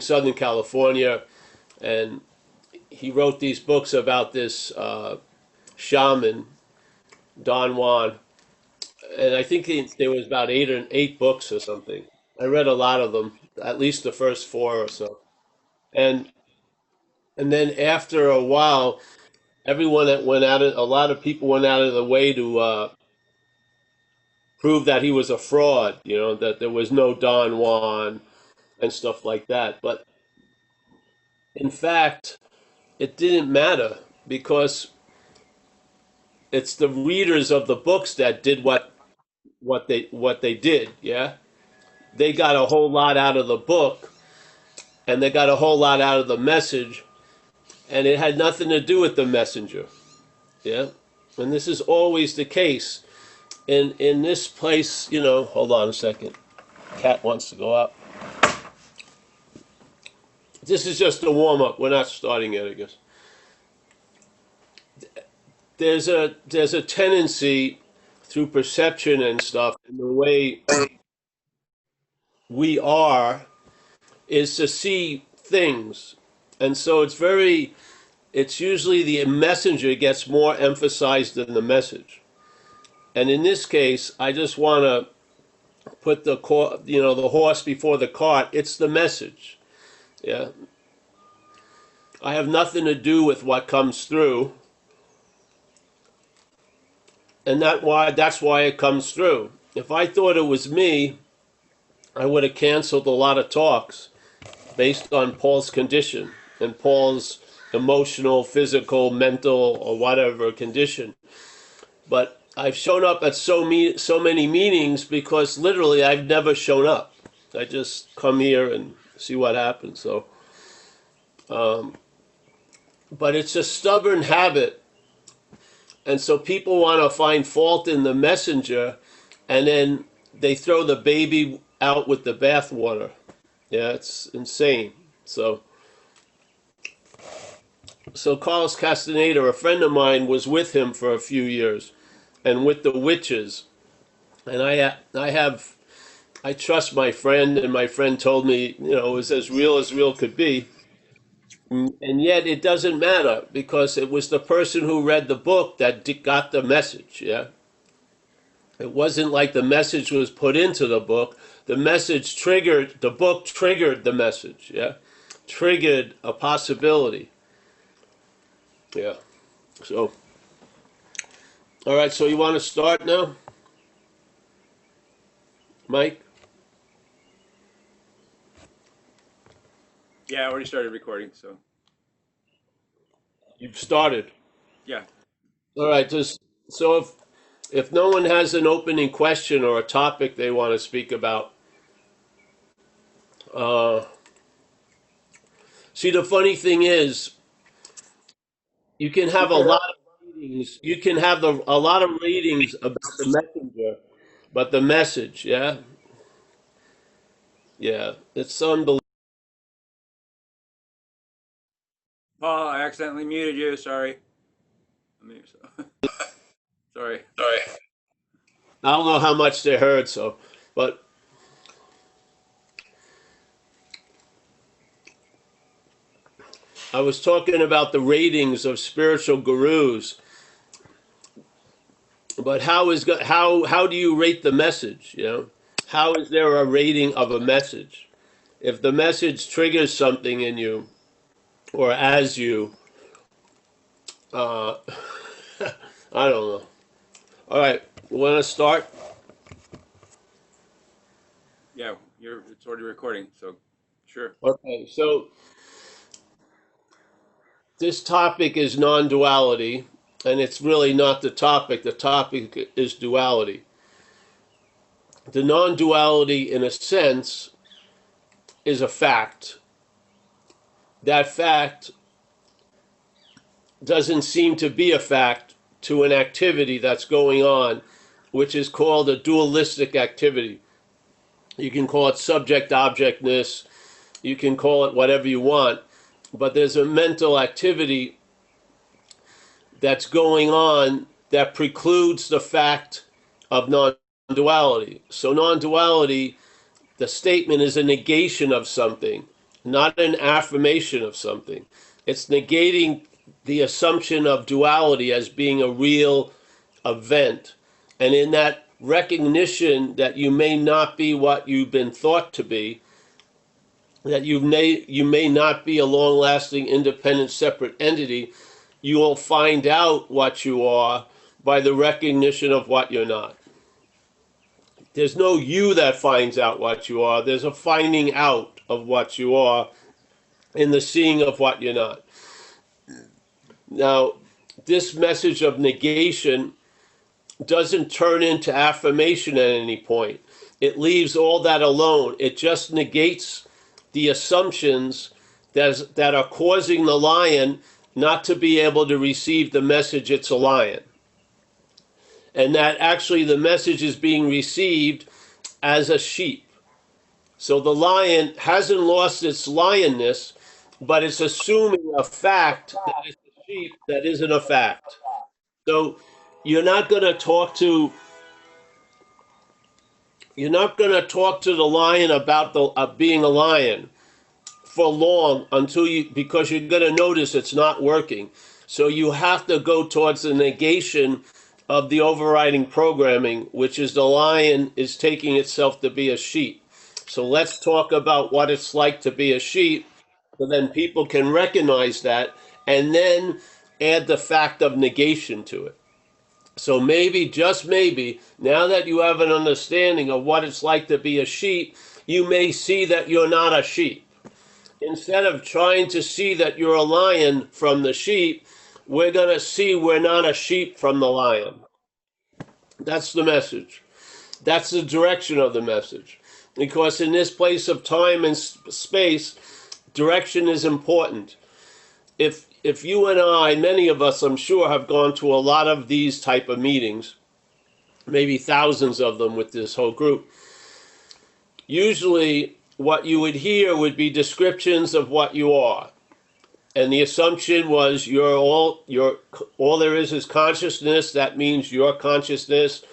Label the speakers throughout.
Speaker 1: Southern California, and he wrote these books about this shaman, Don Juan, and I think there was about eight books or something. I read a lot of them, at least the first four or so, and then after a while, everyone that went out of a lot of people went out of the way to prove that he was a fraud. You know that there was no Don Juan and stuff like that. But in fact, it didn't matter because it's the readers of the books that did what they did. Yeah, they got a whole lot out of the book, and they got a whole lot out of the message, and it had nothing to do with the messenger. Yeah, and this is always the case. In this place, hold on a second. Cat wants to go up. This is just a warm up. We're not starting yet, I guess. There's a tendency through perception and stuff, and the way we are, is to see things, and so it's usually the messenger gets more emphasized than the message. And in this case, I just want to put the horse before the cart. It's the message. Yeah. I have nothing to do with what comes through, and that's why it comes through. If I thought it was me, I would have canceled a lot of talks based on Paul's condition and Paul's emotional, physical, mental, or whatever condition. But I've shown up at so many meetings because literally I've never shown up. I just come here and see what happens. So, but it's a stubborn habit, and so people want to find fault in the messenger, and then they throw the baby out with the bathwater. Yeah, it's insane. So Carlos Castaneda, a friend of mine, was with him for a few years, and with the witches. And I trust my friend, and my friend told me, it was as real could be. And yet it doesn't matter because it was the person who read the book that got the message. Yeah, it wasn't like the message was put into the book. The book triggered the message. Yeah, triggered a possibility. Yeah. So, all right. So you want to start now, Mike?
Speaker 2: Yeah, I already started recording, so.
Speaker 1: You've started.
Speaker 2: Yeah.
Speaker 1: All right. So if no one has an opening question or a topic they want to speak about, see, the funny thing is, you can have a lot of readings. You can have a lot of readings about the messenger, but the message, yeah, yeah, it's unbelievable.
Speaker 2: Paul, I accidentally muted you. Sorry. Sorry.
Speaker 1: I don't know how much they heard, but I was talking about the ratings of spiritual gurus. But how do you rate the message? How is there a rating of a message? If the message triggers something in you, or as you, uh, I don't know. All right, you want to start?
Speaker 2: Yeah, it's already recording, so sure.
Speaker 1: Okay, so this topic is non-duality, and it's really not the topic. The topic is duality. The non-duality, in a sense, is a fact. That fact doesn't seem to be a fact to an activity that's going on, which is called a dualistic activity. You can call it subject-objectness. You can call it whatever you want. But there's a mental activity that's going on that precludes the fact of non-duality. So non-duality, the statement is a negation of something. not an affirmation of something. It's negating the assumption of duality as being a real event. And in that recognition that you may not be what you've been thought to be, that you may not be a long-lasting, independent, separate entity, you will find out what you are by the recognition of what you're not. There's no you that finds out what you are. There's a finding out of what you are in the seeing of what you're not. Now, this message of negation doesn't turn into affirmation at any point. It leaves all that alone. It just negates the assumptions that are causing the lion not to be able to receive the message it's a lion. And that actually the message is being received as a sheep. So the lion hasn't lost its lionness, but it's assuming a fact that it's a sheep that isn't a fact. So you're not going to talk to the lion about being a lion for long until because you're going to notice it's not working. So you have to go towards the negation of the overriding programming, which is the lion is taking itself to be a sheep. So let's talk about what it's like to be a sheep, so then people can recognize that and then add the fact of negation to it. So maybe, just maybe, now that you have an understanding of what it's like to be a sheep, you may see that you're not a sheep. Instead of trying to see that you're a lion from the sheep, we're going to see we're not a sheep from the lion. That's the message. That's the direction of the message. Because in this place of time and space, direction is important. If you and I, many of us, I'm sure, have gone to a lot of these type of meetings, maybe thousands of them with this whole group, usually what you would hear would be descriptions of what you are. And the assumption was all there is consciousness. That means your consciousness,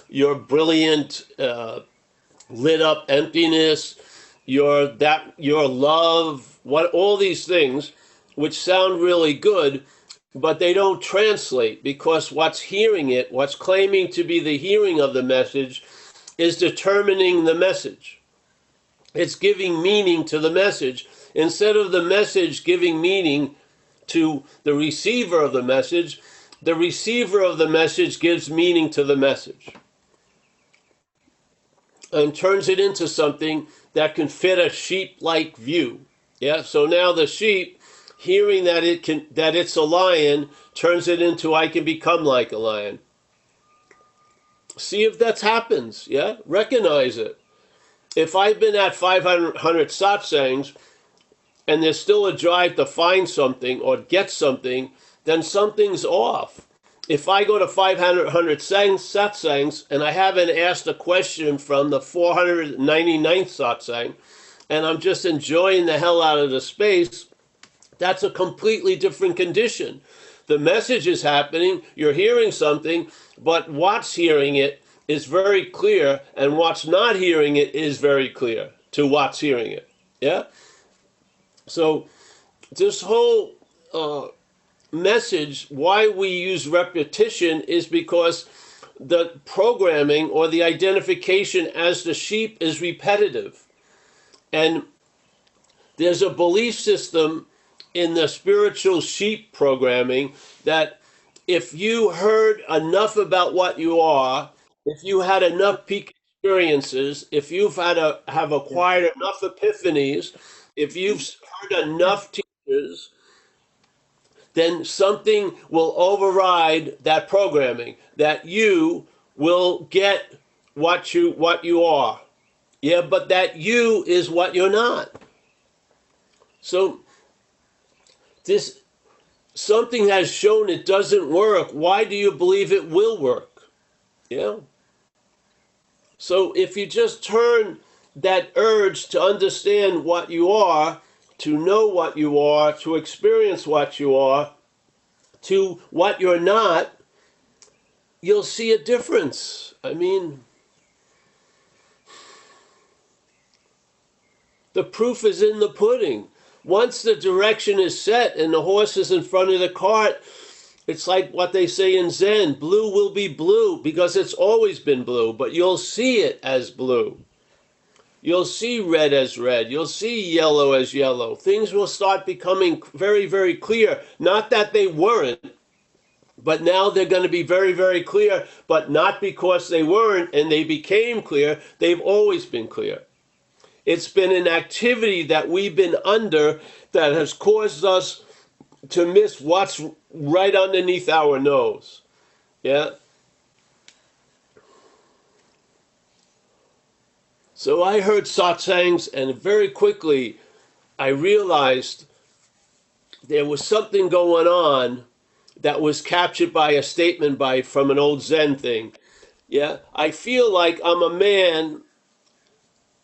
Speaker 1: your brilliant, lit up emptiness, your love, all these things, which sound really good, but they don't translate because what's claiming to be the hearing of the message is determining the message. It's giving meaning to the message instead of the message giving meaning to the receiver of the message. The receiver of the message gives meaning to the message and turns it into something that can fit a sheep-like view. Yeah. So now the sheep, hearing that it's a lion, turns it into I can become like a lion. See if that happens. Yeah. Recognize it. If I've been at 500 satsangs and there's still a drive to find something or get something, then something's off. If I go to 500 satsangs and I haven't asked a question from the 499th satsang and I'm just enjoying the hell out of the space, that's a completely different condition. The message is happening, you're hearing something, but what's hearing it is very clear, and what's not hearing it is very clear to what's hearing it. Yeah? So this whole message, why we use repetition, is because the programming or the identification as the sheep is repetitive. And there's a belief system in the spiritual sheep programming that if you heard enough about what you are, if you had enough peak experiences, if you've have acquired enough epiphanies, if you've heard enough teachers, then something will override that programming, that you will get what you are. Yeah, but that you is what you're not. So this something has shown it doesn't work. Why do you believe it will work? Yeah. So if you just turn that urge to understand what you are, to know what you are, to experience what you are, to what you're not, you'll see a difference. I mean, The proof is in the pudding. Once the direction is set and the horse is in front of the cart, it's like what they say in Zen, blue will be blue because it's always been blue, but you'll see it as blue. You'll see red as red. You'll see yellow as yellow. Things will start becoming very, very clear. Not that they weren't, but now they're going to be very, very clear, but not because they weren't and they became clear. They've always been clear. It's been an activity that we've been under that has caused us to miss what's right underneath our nose. Yeah? So I heard satsangs, and very quickly I realized there was something going on that was captured by a statement from an old Zen thing. Yeah? I feel like I'm a man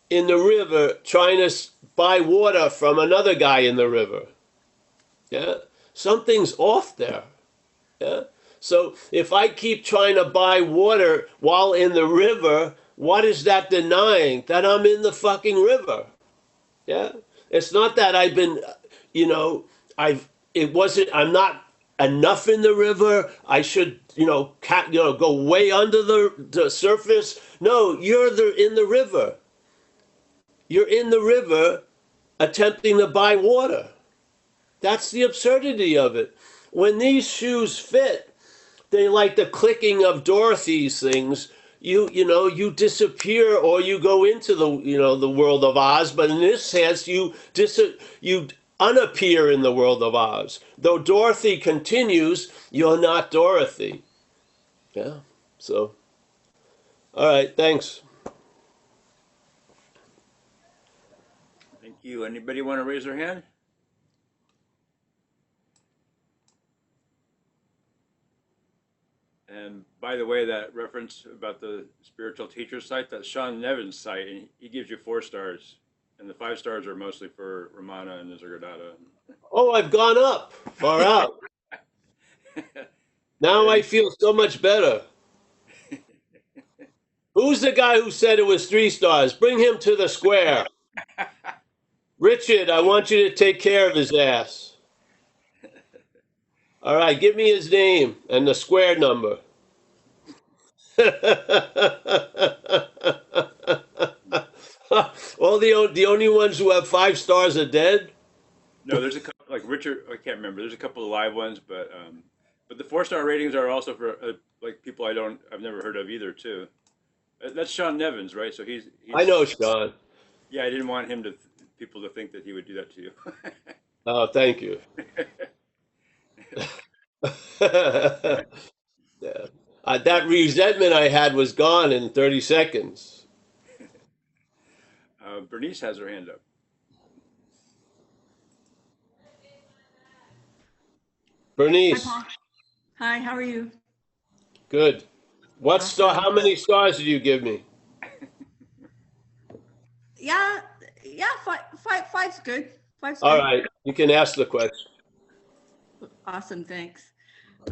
Speaker 1: in the river trying to buy water from another guy in the river. Yeah? Something's off there. Yeah? So if I keep trying to buy water while in the river, what is that denying? That I'm in the fucking river. Yeah? It's not that I've been, you know, I'm not enough in the river. I should, go way under the surface. No, in the river. You're in the river attempting to buy water. That's the absurdity of it. When these shoes fit, they like the clicking of Dorothy's things. You disappear or you go into the world of Oz. But in this sense, you unappear in the world of Oz. Though Dorothy continues, you're not Dorothy. Yeah. So, all right. Thanks.
Speaker 2: Thank you. Anybody want to raise their hand? And by the way, that reference about the spiritual teacher site, that's Sean Nevin's site, and he gives you 4 stars. And the 5 stars are mostly for Ramana and Nisargadatta.
Speaker 1: Oh, I've gone up. Far out. Now I feel so much better. Who's the guy who said it was 3 stars? Bring him to the square. Richard, I want you to take care of his ass. All right, give me his name and the square number. All the only ones who have 5 stars are dead.
Speaker 2: No, there's a couple like Richard. I can't remember. There's a couple of live ones, but the 4-star ratings are also for like people I've never heard of either too. That's Sean Nevins, right? So he's
Speaker 1: I know Sean.
Speaker 2: Yeah, I didn't want people to think that he would do that to you.
Speaker 1: Oh, thank you. Yeah. That resentment I had was gone in 30 seconds.
Speaker 2: Bernice has her hand up.
Speaker 1: Bernice,
Speaker 3: Hi, Paul. Hi, how are you?
Speaker 1: good. What star?
Speaker 3: Awesome.
Speaker 1: How many stars did you give me?
Speaker 3: Yeah, five's good. Five's
Speaker 1: All
Speaker 3: good.
Speaker 1: right, you can ask the question.
Speaker 3: Awesome, thanks.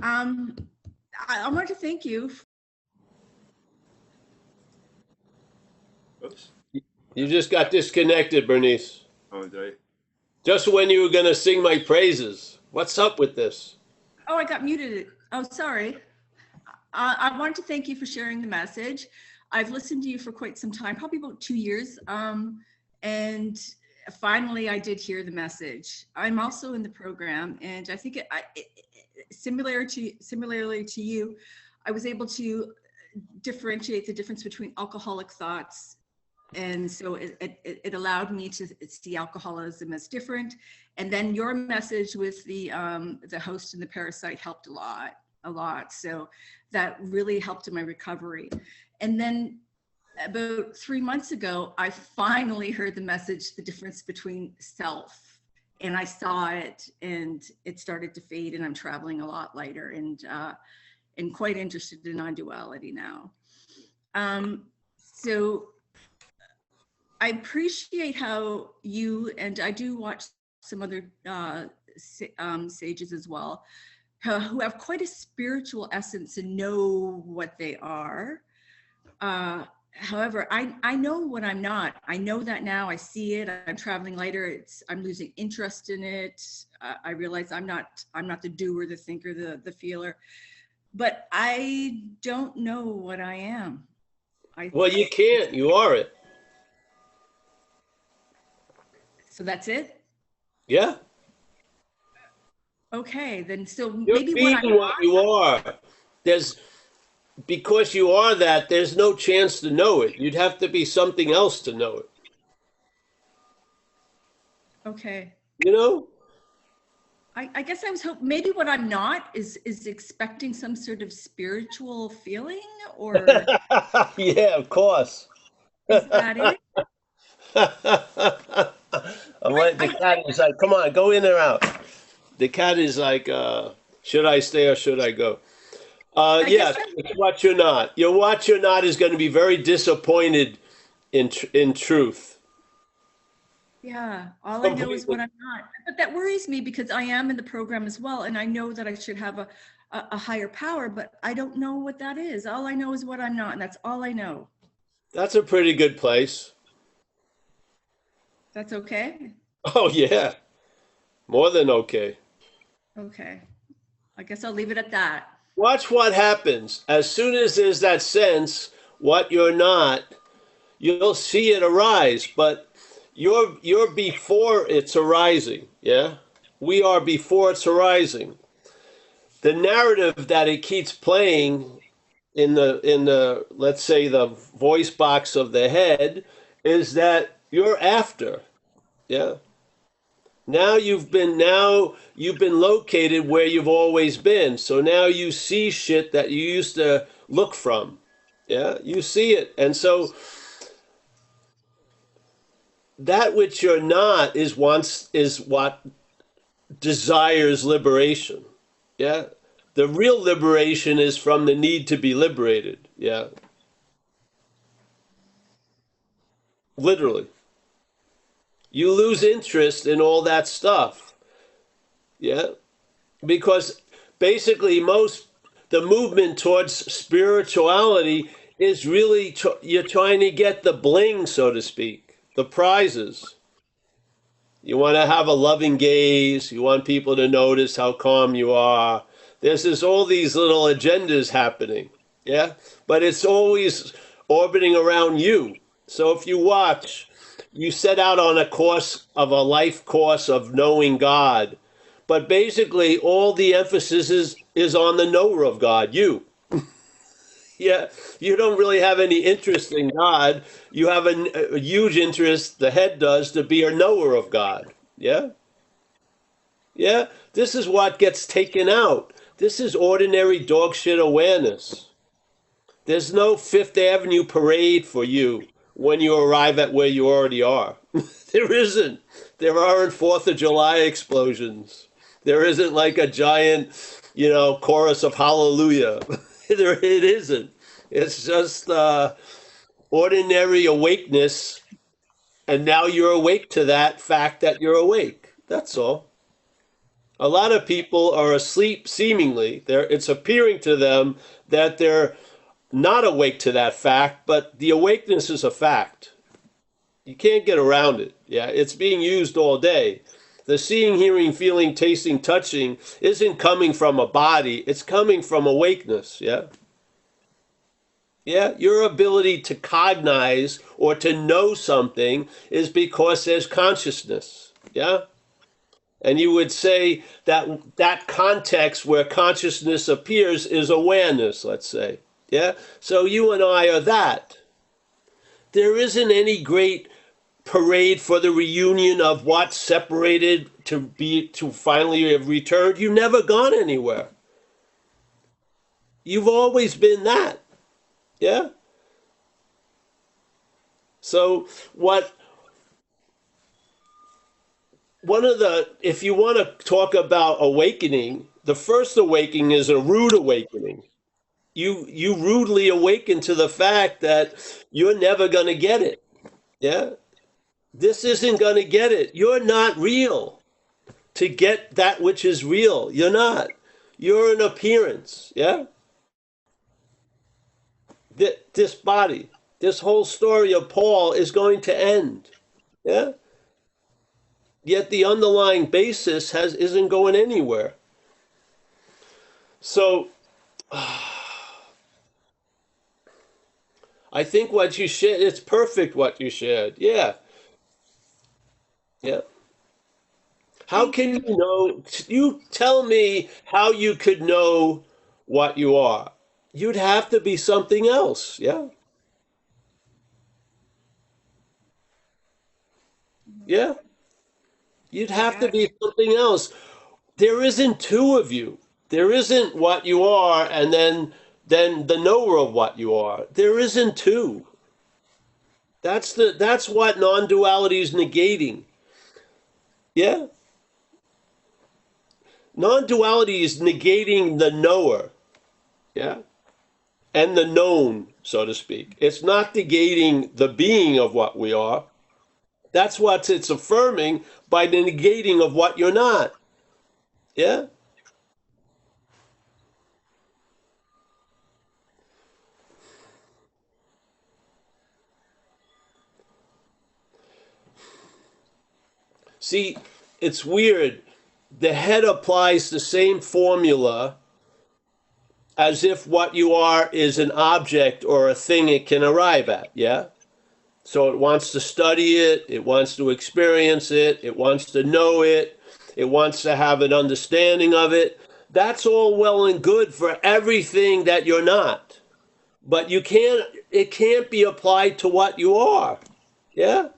Speaker 3: I want to thank you.
Speaker 2: Oops.
Speaker 1: You just got disconnected, Bernice.
Speaker 2: Oh, did I?
Speaker 1: Just when you were going to sing my praises. What's up with this?
Speaker 3: Oh, I got muted. Oh, sorry. I wanted to thank you for sharing the message. I've listened to you for quite some time, probably about 2 years. And finally, I did hear the message. I'm also in the program, and I think similarly to you, I was able to differentiate the difference between alcoholic thoughts. And so it allowed me to see alcoholism as different. And then your message with the host and the parasite helped a lot. So that really helped in my recovery. And then about 3 months ago, I finally heard the message, the difference between self. And I saw it, and it started to fade, and I'm traveling a lot lighter and quite interested in non-duality now. So I appreciate how you, and I do watch some other sages as well, who have quite a spiritual essence and know what they are. however, I know what I'm not. I know that now. I see it. I'm traveling lighter. I'm losing interest in it. I realize I'm not the doer, the thinker, the feeler. But I don't know what I am.
Speaker 1: Well, you can't. You are it.
Speaker 3: So that's it.
Speaker 1: Yeah.
Speaker 3: Okay, then so
Speaker 1: You're
Speaker 3: maybe what
Speaker 1: being
Speaker 3: I'm
Speaker 1: what
Speaker 3: not.
Speaker 1: you are. There's because you are that, there's no chance to know it. You'd have to be something else to know it.
Speaker 3: Okay.
Speaker 1: You know?
Speaker 3: I guess I was hoping maybe what I'm not is expecting some sort of spiritual feeling, or
Speaker 1: Yeah, of course.
Speaker 3: is that it?
Speaker 1: I'm like the cat is like, come on, go in or out. The cat is like, should I stay or should I go?
Speaker 3: I guess
Speaker 1: Yes,
Speaker 3: I'm,
Speaker 1: it's what you're not. Your what you're not is going to be very disappointed in truth.
Speaker 3: yeah, all I know is what
Speaker 1: Completely.
Speaker 3: I'm not. But that worries me because I am in the program as well, and I know that I should have a higher power, but I don't know what that is. All I know is what I'm not, and that's all I know.
Speaker 1: That's a pretty good place.
Speaker 3: That's okay.
Speaker 1: Oh yeah, more than okay.
Speaker 3: Okay. I guess I'll leave it at that.
Speaker 1: Watch what happens. As soon as there's that sense, what you're not, you'll see it arise, but you're before it's arising, yeah? We are before it's arising. The narrative that it keeps playing in the let's say the voice box of the head is that you're after, yeah? Now you've been located where you've always been. So now you see shit that you used to look from. Yeah, you see it. And so that which you're not is what desires liberation. Yeah. The real liberation is from the need to be liberated. Yeah. Literally. You lose interest in all that stuff. Yeah. Because basically most the movement towards spirituality is really you're trying to get the bling, so to speak, the prizes. You want to have a loving gaze. You want people to notice how calm you are. There's all these little agendas happening. Yeah. But it's always orbiting around you. So if you watch, you set out on a course of a life course of knowing God. But basically, all the emphasis is on the knower of God, you. Yeah, you don't really have any interest in God. You have a huge interest, the head does, to be a knower of God. Yeah? Yeah? This is what gets taken out. This is ordinary dog shit awareness. There's no Fifth Avenue parade for you when you arrive at where you already are. There isn't. There aren't Fourth of July explosions. There isn't like a giant, chorus of hallelujah. There it isn't. It's just ordinary awakeness, and now you're awake to that fact that you're awake. That's all. A lot of people are asleep seemingly. It's appearing to them that they're not awake to that fact, but the awakeness is a fact. You can't get around it. Yeah, it's being used all day. The seeing, hearing, feeling, tasting, touching isn't coming from a body, it's coming from awakeness. Yeah. Yeah, your ability to cognize or to know something is because there's consciousness. Yeah. And you would say that that context where consciousness appears is awareness, let's say. Yeah. So you and I are that. There isn't any great parade for the reunion of what separated to finally have returned. You've never gone anywhere. You've always been that. Yeah. So what one of the if you want to talk about awakening, the first awakening is a rude awakening. You rudely awaken to the fact that you're never going to get it. Yeah. This isn't going to get it. You're not real. To get that which is real, you're not. You're an appearance. Yeah. This body. This whole story of Paul is going to end. Yeah? Yet the underlying basis isn't going anywhere. So I think what you shared, it's perfect what you shared. Yeah. Yeah. How
Speaker 3: Thank
Speaker 1: can
Speaker 3: you.
Speaker 1: you know? You tell me how you could know what you are. You'd have to be something else. Yeah. Yeah. You'd have to
Speaker 3: Yeah.
Speaker 1: be something else. There isn't two of you. There isn't what you are and then the knower of what you are. There isn't two. That's what non-duality is negating. Yeah. Non-duality is negating the knower. Yeah. And the known, so to speak. It's not negating the being of what we are. That's what it's affirming by the negating of what you're not. Yeah. See, it's weird. The head applies the same formula as if what you are is an object or a thing it can arrive at. Yeah. So it wants to study it, it wants to experience it, it wants to know it, it wants to have an understanding of it. That's all well and good for everything that you're not. But it can't be applied to what you are. Yeah?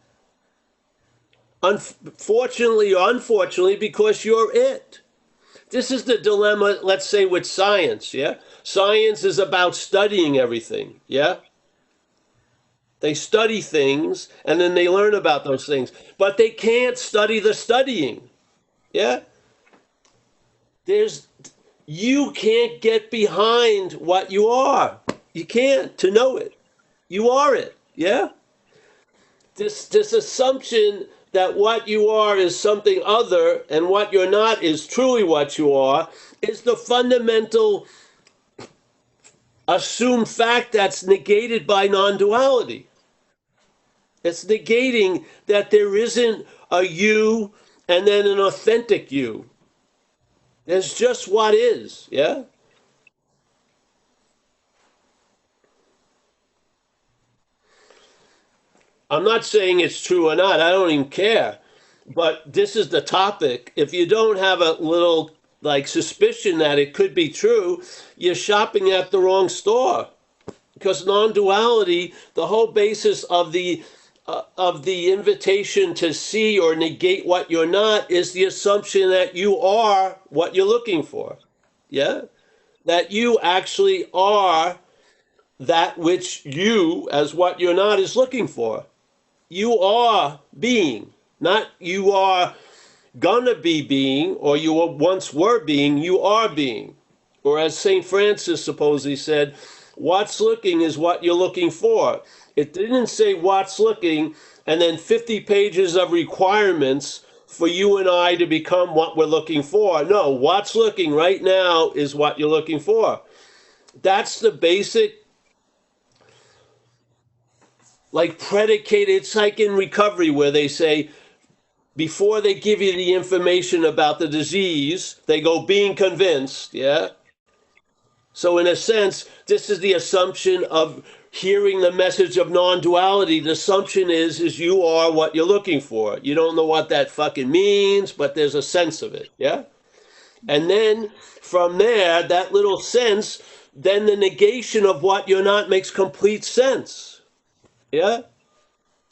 Speaker 1: Unfortunately or unfortunately, because you're it. This is the dilemma, let's say, with science. Yeah? Science is about studying everything. Yeah? They study things and then they learn about those things, but they can't study the studying. Yeah? There's you can't get behind what you are. You can't to know it. You are it. Yeah? This assumption that what you are is something other and what you're not is truly what you are is the fundamental assumed fact that's negated by non-duality. It's negating that there isn't a you and then an authentic you. There's just what is, yeah? I'm not saying it's true or not, I don't even care. But this is the topic. If you don't have a little like suspicion that it could be true, you're shopping at the wrong store. Because non-duality, the whole basis of the invitation to see or negate what you're not is the assumption that you are what you're looking for. Yeah? That you actually are that which you, as what you're not, is looking for. You are being, not you are gonna be being, or you once were being, you are being. Or as St. Francis supposedly said, what's looking is what you're looking for. It didn't say what's looking and then 50 pages of requirements for you and I to become what we're looking for. No, what's looking right now is what you're looking for. That's the basic, like predicated. It's like in recovery where they say, before they give you the information about the disease, they go being convinced, yeah? So in a sense, this is the assumption of hearing the message of non-duality. The assumption is you are what you're looking for. You don't know what that fucking means, but there's a sense of it, yeah? And then from there, that little sense, then the negation of what you're not makes complete sense. Yeah?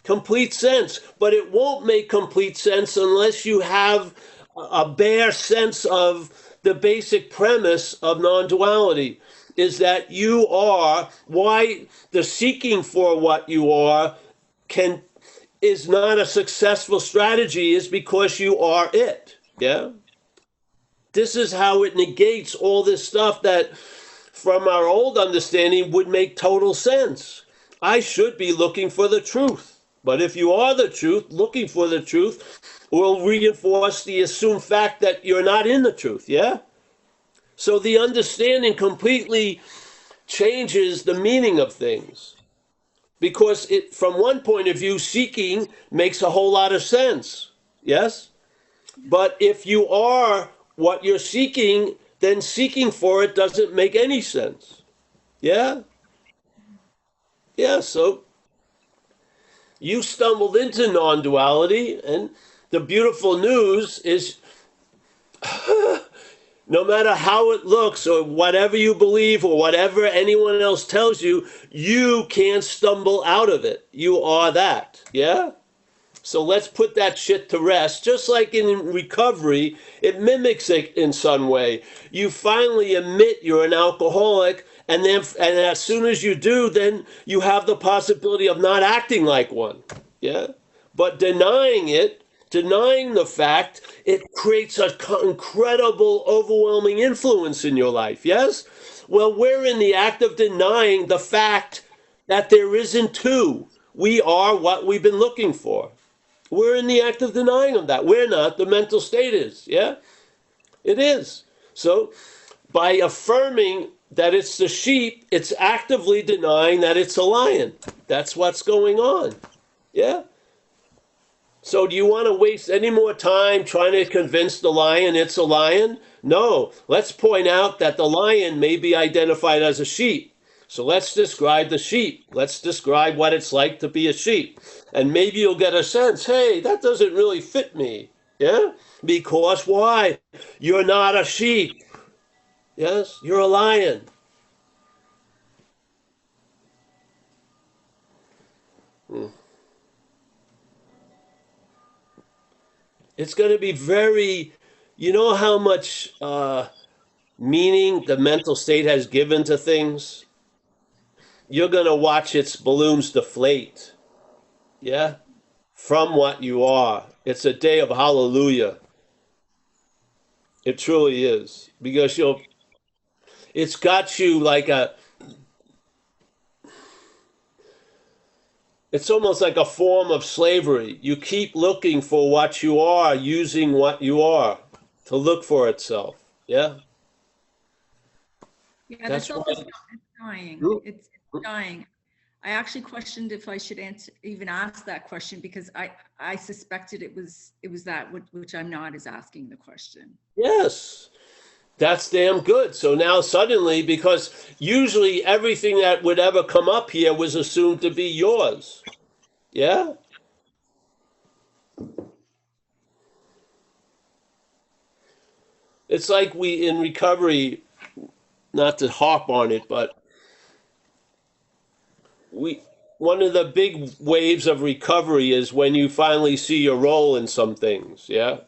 Speaker 1: Complete sense. But it won't make complete sense unless you have a bare sense of the basic premise of non-duality is that you are why the seeking for what you are can is not a successful strategy is because you are it. Yeah? This is how it negates all this stuff that from our old understanding would make total sense. I should be looking for the truth. But if you are the truth, looking for the truth will reinforce the assumed fact that you're not in the truth, yeah? So the understanding completely changes the meaning of things. because it, from one point of view, seeking makes a whole lot of sense. Yes? But if you are what you're seeking, then seeking for it doesn't make any sense. Yeah? Yeah, so you stumbled into non duality, and the beautiful news is no matter how it looks or whatever you believe or whatever anyone else tells you, you can't stumble out of it. You are that. Yeah? So let's put that shit to rest. Just like in recovery, it mimics it in some way. You finally admit you're an alcoholic, and as soon as you do, then you have the possibility of not acting like one. Yeah? But denying it, denying the fact, it creates an incredible, overwhelming influence in your life. Yes? Well, we're in the act of denying the fact that there isn't two. We are what we've been looking for. We're in the act of denying them that. We're not. The mental state is. Yeah? It is. So by affirming that it's the sheep, it's actively denying that it's a lion. That's what's going on. Yeah? So do you want to waste any more time trying to convince the lion it's a lion? No. Let's point out that the lion may be identified as a sheep. So let's describe the sheep. Let's describe what it's like to be a sheep. And maybe you'll get a sense, hey, that doesn't really fit me. Yeah? Because why? You're not a sheep. Yes? You're a lion. It's going to be very, you know how much meaning the mental state has given to things? You're going to watch its balloons deflate. Yeah? From what you are. It's a day of hallelujah. It truly is. Because it's got you like it's almost like a form of slavery. You keep looking for what you are, using what you are to look for itself. Yeah?
Speaker 3: Yeah, the
Speaker 1: That's why.
Speaker 3: self is dying. It's dying. I actually questioned if I should answer, even ask that question, because I suspected it was that which I'm not, is asking the question.
Speaker 1: Yes. That's damn good. So now suddenly, because usually everything that would ever come up here was assumed to be yours. Yeah? It's like we in recovery, not to harp on it, but we one of the big waves of recovery is when you finally see your role in some things, yeah?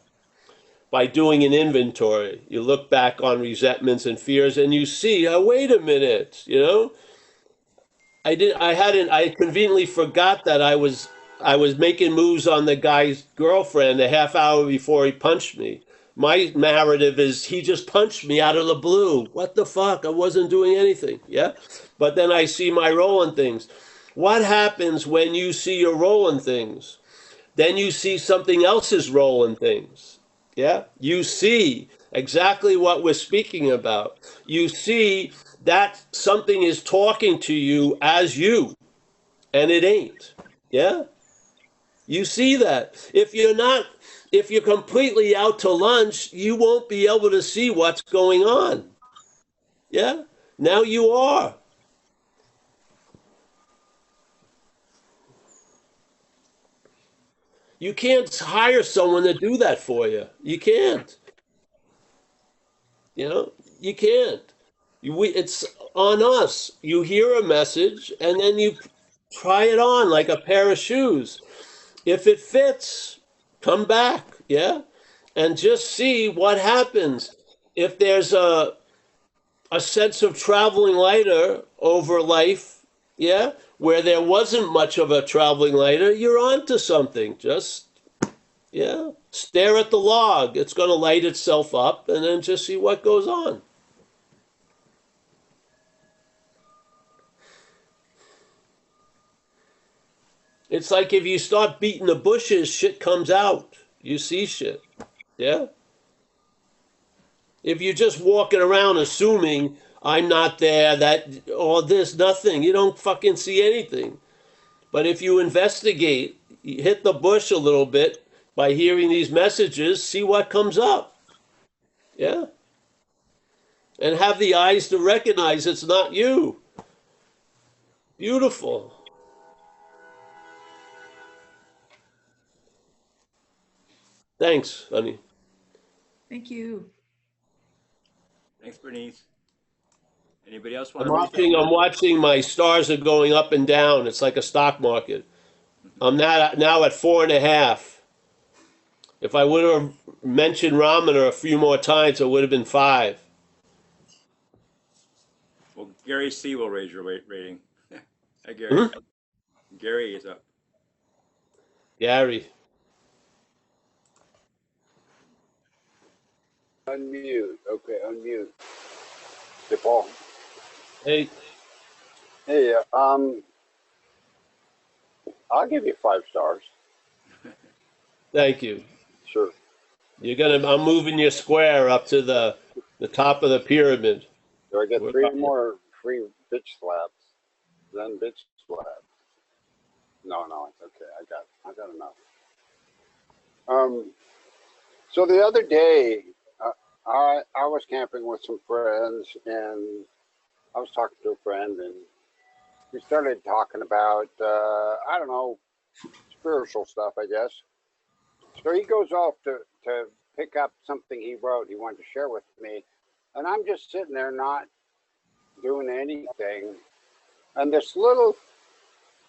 Speaker 1: By doing an inventory. You look back on resentments and fears and you see, oh, wait a minute, you know? I conveniently forgot that I was making moves on the guy's girlfriend a half hour before he punched me. My narrative is he just punched me out of the blue. What the fuck? I wasn't doing anything. Yeah? But then I see my role in things. What happens when you see your role in things? Then you see something else's role in things. Yeah? You see exactly what we're speaking about. You see that something is talking to you as you, and it ain't. Yeah? You see that. If you're completely out to lunch, you won't be able to see what's going on. Yeah? Now you are. You can't hire someone to do that for you. You can't. You know, you can't. It's on us. You hear a message and then you try it on like a pair of shoes. If it fits, come back, yeah? And just see what happens. If there's a sense of traveling lighter over life, yeah, where there wasn't much of a traveling lighter, you're onto something. Just, yeah, stare at the log. It's going to light itself up and then just see what goes on. It's like if you start beating the bushes, shit comes out. You see shit. Yeah? If you're just walking around assuming I'm not there, that all this, nothing, you don't fucking see anything. But if you investigate, you hit the bush a little bit by hearing these messages, see what comes up. Yeah. And have the eyes to recognize it's not you. Beautiful. Thanks, honey.
Speaker 3: Thank you.
Speaker 2: Thanks, Bernice. Anybody else want
Speaker 1: I'm
Speaker 2: to raise their
Speaker 1: watching.
Speaker 2: hand?
Speaker 1: I'm watching. My stars are going up and down. It's like a stock market. I'm now at 4.5. If I would have mentioned Ramana a few more times, it would have been 5.
Speaker 2: Well, Gary C. will raise your rating. Hi, Gary.
Speaker 1: Hmm?
Speaker 2: Gary is up.
Speaker 1: Gary.
Speaker 4: Unmute. Okay, unmute. Hey, Paul.
Speaker 1: Hey.
Speaker 4: Hey, I'll give you 5 stars.
Speaker 1: Thank you.
Speaker 4: Sure.
Speaker 1: You're gonna. I'm moving your square up to the top of the pyramid.
Speaker 4: Do I get
Speaker 1: We're
Speaker 4: 3
Speaker 1: up.
Speaker 4: more free bitch slaps? Then bitch slaps. No, it's okay. I got enough. So the other day, I was camping with some friends, and I was talking to a friend, and we started talking about I don't know, spiritual stuff, I guess. So he goes off to pick up something he wrote he wanted to share with me. And I'm just sitting there not doing anything. And this little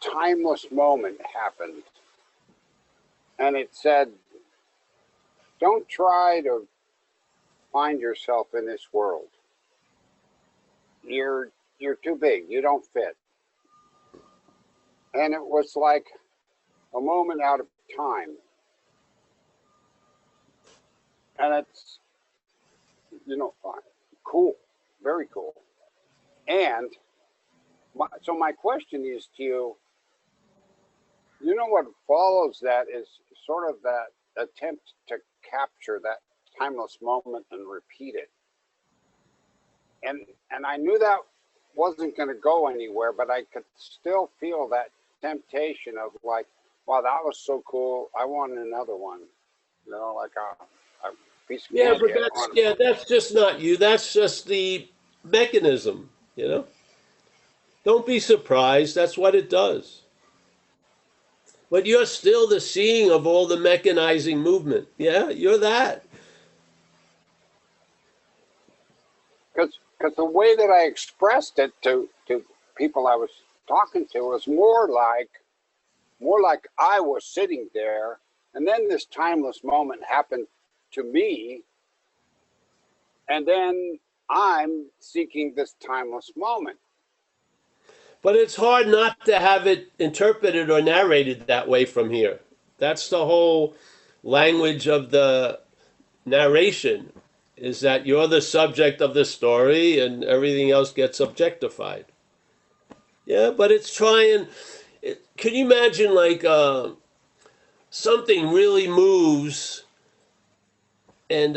Speaker 4: timeless moment happened. And it said, don't try to find yourself in this world. You're too big. You don't fit. And it was like a moment out of time. And it's, cool, very cool. And so my question is to you, what follows that is sort of that attempt to capture that timeless moment and repeat it. And I knew that wasn't going to go anywhere, but I could still feel that temptation of like, wow, that was so cool. I want another one, like a piece of
Speaker 1: Yeah,
Speaker 4: candy.
Speaker 1: but that's just not you. That's just the mechanism. Don't be surprised. That's what it does. But you're still the seeing of all the mechanizing movement. Yeah, you're that.
Speaker 4: Because the way that I expressed it to people I was talking to was more like I was sitting there, and then this timeless moment happened to me, and then I'm seeking this timeless moment.
Speaker 1: But it's hard not to have it interpreted or narrated that way from here. That's the whole language of the narration, is that you're the subject of the story and everything else gets objectified. Yeah, but it's trying. Can you imagine like something really moves and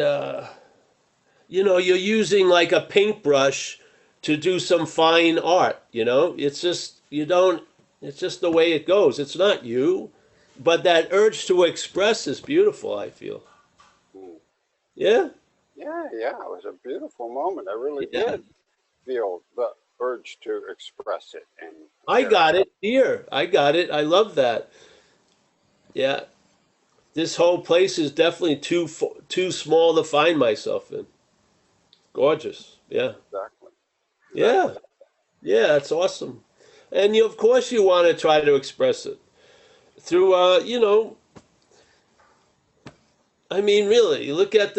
Speaker 1: you're using like a paintbrush to do some fine art, it's just it's just the way it goes. It's not you, but that urge to express is beautiful, I feel.
Speaker 4: Hmm.
Speaker 1: Yeah.
Speaker 4: Yeah, it was a beautiful moment. I really
Speaker 1: Yeah,
Speaker 4: did feel the urge to express it and
Speaker 1: I
Speaker 4: share it.
Speaker 1: got it here. I got it. I love that. Yeah, this whole place is definitely too small to find myself in. Gorgeous. Yeah.
Speaker 4: Exactly.
Speaker 1: Yeah.
Speaker 4: Exactly.
Speaker 1: Yeah, it's awesome. And of course you want to try to express it through I mean, really, you look at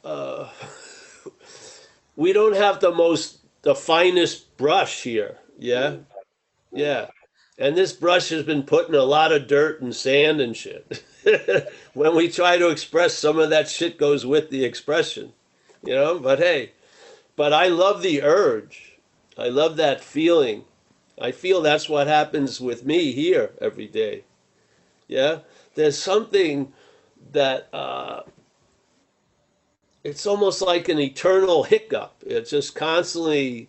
Speaker 1: uh we don't have the finest brush here. Yeah.
Speaker 4: Mm, mm.
Speaker 1: Yeah. And this brush has been put in a lot of dirt and sand and shit. When we try to express, some of that shit goes with the expression, but hey, but I love the urge. I love that feeling. I feel that's what happens with me here every day. Yeah. There's something that it's almost like an eternal hiccup. It's just constantly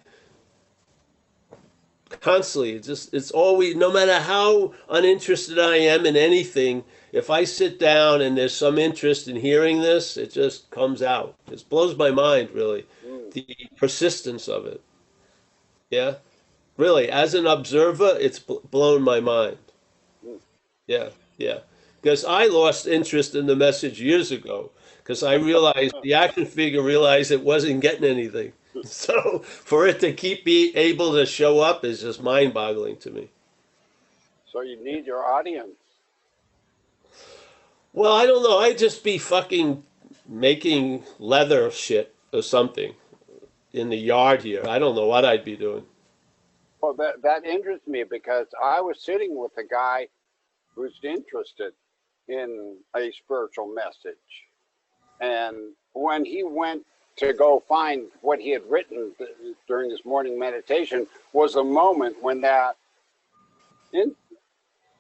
Speaker 1: constantly. It's always, no matter how uninterested I am in anything, if I sit down and there's some interest in hearing this, it just comes out. It blows my mind, really,
Speaker 4: Mm,
Speaker 1: the persistence of it. Yeah, really, as an observer, it's blown my mind.
Speaker 4: mm.
Speaker 1: Yeah, yeah. Because I lost interest in the message years ago because I realized the action figure realized it wasn't getting anything. So for it to keep be able to show up is just mind-boggling to me.
Speaker 4: So you need your audience.
Speaker 1: Well, I don't know. I'd just be fucking making leather shit or something in the yard here. I don't know what I'd be doing.
Speaker 4: Well, that interests me because I was sitting with a guy who's interested in a spiritual message. And when he went to go find what he had written during his morning meditation, was a moment when that in,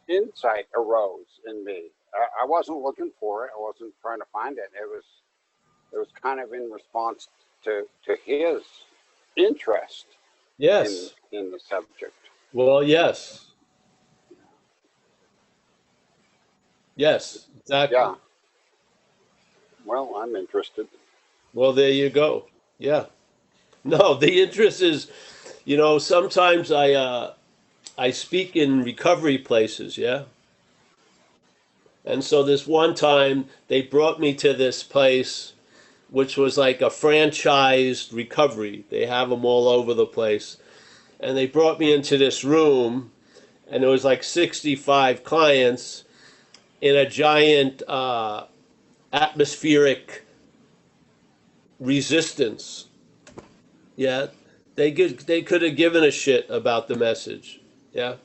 Speaker 4: insight arose in me. I wasn't looking for it. I wasn't trying to find it. It was kind of in response to his interest
Speaker 1: Yes.
Speaker 4: in the subject.
Speaker 1: Well, yes. Yes, exactly.
Speaker 4: Yeah. Well, I'm interested.
Speaker 1: Well, there you go. Yeah. No, the interest is, sometimes I speak in recovery places, yeah? And so this one time they brought me to this place which was like a franchised recovery. They have them all over the place. And they brought me into this room and there was like 65 clients in a giant atmospheric resistance. Yeah. They could have given a shit about the message. Yeah.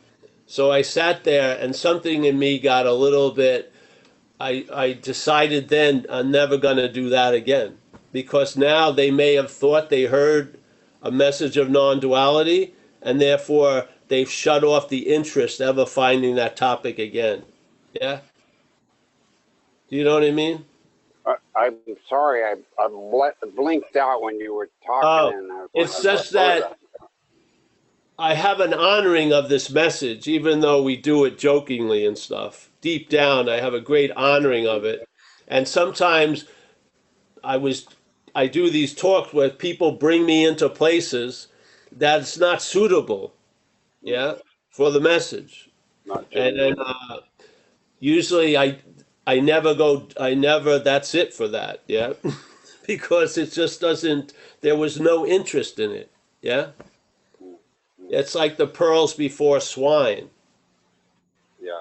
Speaker 1: So I sat there and something in me got a little bit. I decided then I'm never going to do that again because now they may have thought they heard a message of non-duality and therefore they've shut off the interest ever finding that topic again. Yeah? Do you know what I mean?
Speaker 4: I'm sorry, I blinked out when you were talking,
Speaker 1: Oh,
Speaker 4: and I was like,
Speaker 1: it's just that I have an honoring of this message, even though we do it jokingly and stuff. Deep down, I have a great honoring of it. And sometimes I was I do these talks where people bring me into places that's not suitable, yeah, for the message.
Speaker 4: not
Speaker 1: And then
Speaker 4: genuine.
Speaker 1: usually I never go I never that's it for that, yeah. Because it just doesn't there was no interest in it, yeah. It's like the pearls before swine.
Speaker 4: Yeah,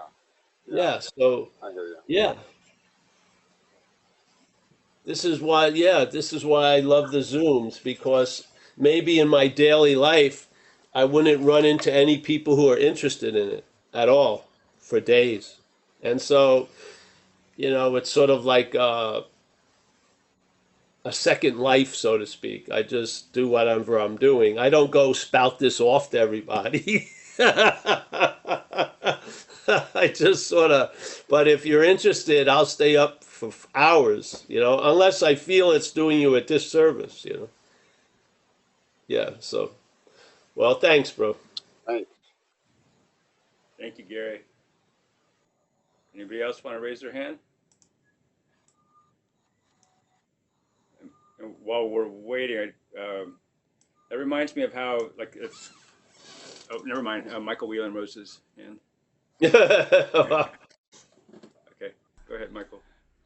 Speaker 4: yeah,
Speaker 1: Yeah, so
Speaker 4: I hear you.
Speaker 1: yeah. This is why I love the Zooms because maybe in my daily life I wouldn't run into any people who are interested in it at all for days. And so, it's sort of like a second life, so to speak. I just do whatever I'm doing. I don't go spout this off to everybody. I just sort of, but if you're interested, I'll stay up for hours, unless I feel it's doing you a disservice. Yeah, so, well, thanks, bro.
Speaker 4: Thanks.
Speaker 2: Thank you, Gary. Anybody else want to raise their hand? And while we're waiting, that reminds me of how, like, it's. Oh, never mind. Michael Whelan rose his hand. Okay, go ahead, Michael.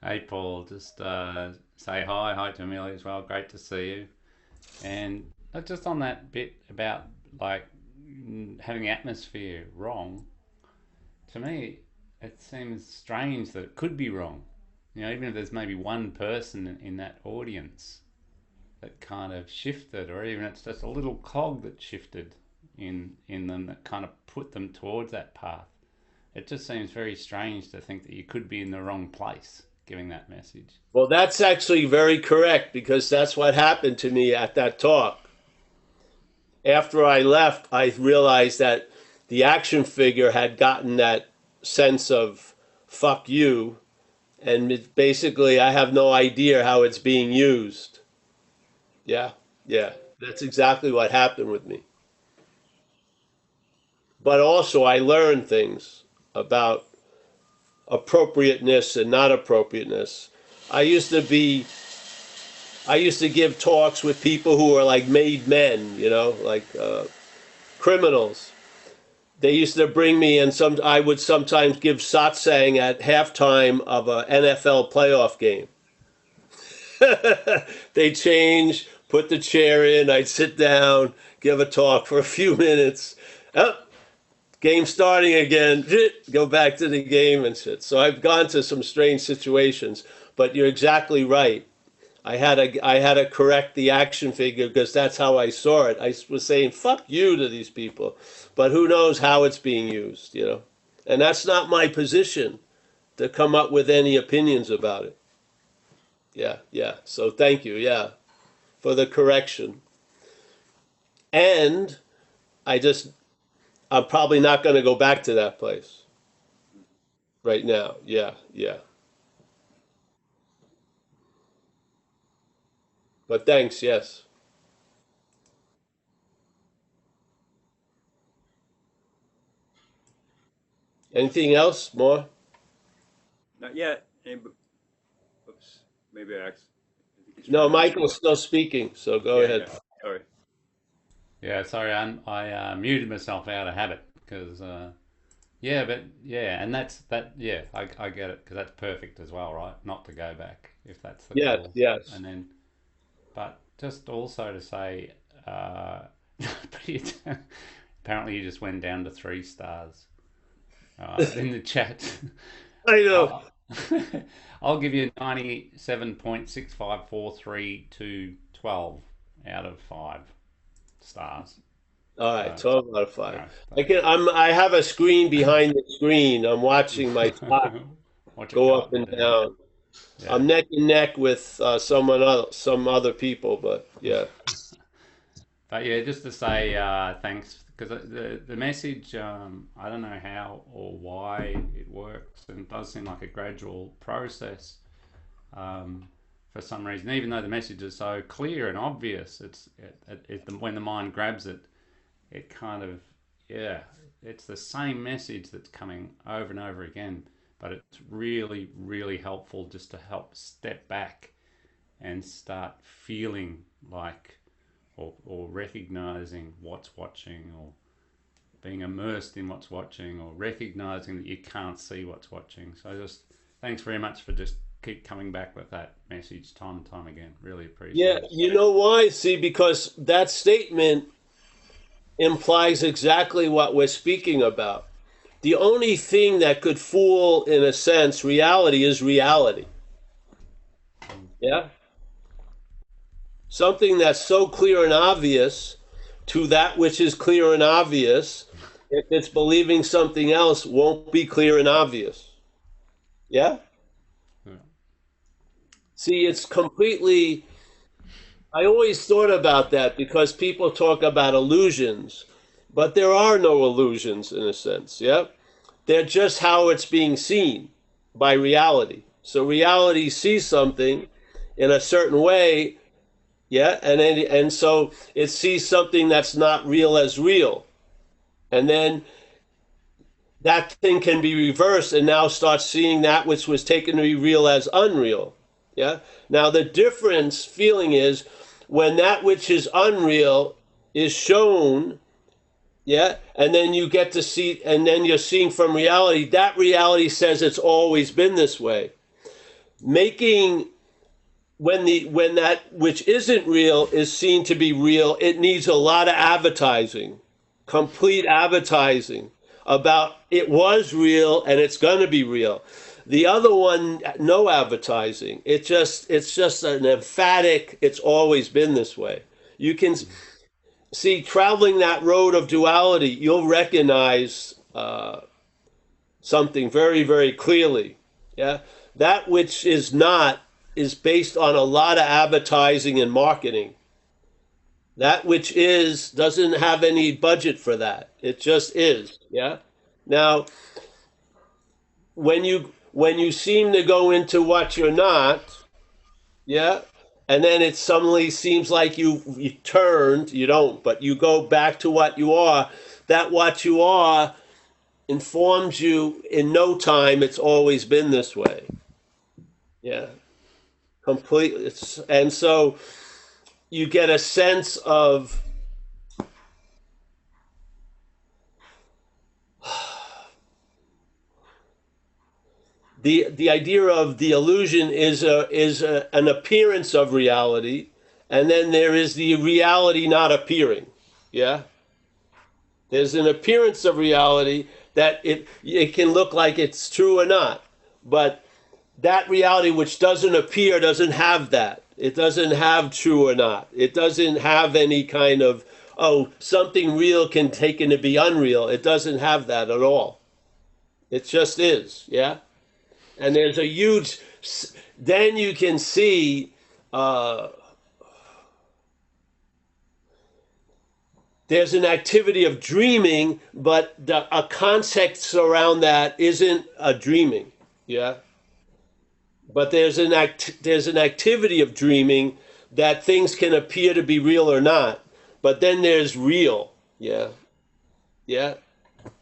Speaker 5: Hey Paul, just say hi to Amelia as well. Great to see you. And just on that bit about like having the atmosphere wrong, to me it seems strange that it could be wrong. Even if there's maybe one person in that audience that kind of shifted, or even it's just a little cog that shifted in them that kind of put them towards that path. It just seems very strange to think that you could be in the wrong place giving that message.
Speaker 1: Well, that's actually very correct because that's what happened to me at that talk. After I left, I realized that the action figure had gotten that sense of fuck you, and basically I have no idea how it's being used. Yeah, yeah, that's exactly what happened with me. but also I learn things about appropriateness and not appropriateness. I used to be, I used to give talks with people who were like made men, you know, like criminals. They used to bring me, and I would sometimes give satsang at halftime of an NFL playoff game. They change, put the chair in, I'd sit down, give a talk for a few minutes. Oh, game starting again, go back to the game and shit. So I've gone to some strange situations, but you're exactly right. I had to correct the action figure because that's how I saw it. I was saying "fuck you" to these people, but who knows how it's being used, you know? And that's not my position to come up with any opinions about it. Yeah, yeah. So thank you, yeah, for the correction. And I just, I'm probably not going to go back to that place right now. Yeah, yeah. But thanks, yes. Anything else more?
Speaker 2: Not yet. Oops. Maybe I think he's
Speaker 1: No,
Speaker 2: trying to unmute.
Speaker 1: Michael's still speaking, so go
Speaker 2: Yeah,
Speaker 1: ahead.
Speaker 2: yeah. Sorry.
Speaker 5: Yeah, sorry, I muted myself out of habit because yeah, but yeah, and that's that. Yeah, I get it because that's perfect as well, right? Not to go back if that's the
Speaker 1: Yes,
Speaker 5: call,
Speaker 1: yes.
Speaker 5: and then, but just also to say, apparently you just went down to 3 stars in the chat.
Speaker 1: I know.
Speaker 5: I'll, I'll give you 97.6543 to 12 out of 5 stars.
Speaker 1: All right,
Speaker 5: So,
Speaker 1: 12 out of 5.
Speaker 5: no,
Speaker 1: I have a screen behind the screen. I'm watching my stock
Speaker 5: what you
Speaker 1: go up
Speaker 5: got
Speaker 1: and
Speaker 5: there?
Speaker 1: down.
Speaker 5: Yeah.
Speaker 1: I'm neck and neck with some other people, but yeah.
Speaker 5: But yeah, just to say thanks because the message I don't know how or why it works and it does seem like a gradual process for some reason. Even though the message is so clear and obvious, when the mind grabs it, it kind of yeah, it's the same message that's coming over and over again. But it's really really helpful just to help step back and start feeling like or recognizing what's watching or being immersed in what's watching or recognizing that you can't see what's watching. So just thanks very much for just keep coming back with that message time and time again. Really appreciate
Speaker 1: Yeah,
Speaker 5: it.
Speaker 1: you know why? See, because that statement implies exactly what we're speaking about. The only thing that could fool, in a sense, reality is reality. Yeah? Something that's so clear and obvious to that which is clear and obvious, if it's believing something else, won't be clear and obvious. Yeah?
Speaker 5: Yeah.
Speaker 1: See, it's completely. I always thought about that because people talk about illusions, but there are no illusions in a sense. Yeah? They're just how it's being seen by reality. So reality sees something in a certain way, yeah, and so it sees something that's not real as real, and then that thing can be reversed and now start seeing that which was taken to be real as unreal. Yeah. Now the difference feeling is when that which is unreal is shown, yeah, and then you get to see, and then you're seeing from reality. That reality says it's always been this way, making when that which isn't real is seen to be real, it needs a lot of advertising, complete advertising about it was real and it's going to be real. The other one, no advertising. It's just an emphatic. It's always been this way. You can see traveling that road of duality. You'll recognize something very, very clearly. Yeah, that which is not is based on a lot of advertising and marketing. That which is doesn't have any budget for that. It just is. Yeah. Now, when you seem to go into what you're not, yeah, and then it suddenly seems like you turned. You don't, but you go back to what you are. that what you are informs you in no time it's always been this way. Yeah, completely. And so you get a sense of the idea of the illusion is an appearance of reality, and then there is the reality not appearing. Yeah, there's an appearance of reality that it can look like it's true or not, but that reality which doesn't appear doesn't have that. It doesn't have true or not. It doesn't have any kind of, oh, something real can taken to be unreal. It doesn't have that at all. It just is. Yeah. And there's a huge, then you can see there's an activity of dreaming, but a context around that isn't a dreaming. Yeah. But there's an activity of dreaming that things can appear to be real or not. But then there's real. Yeah. Yeah.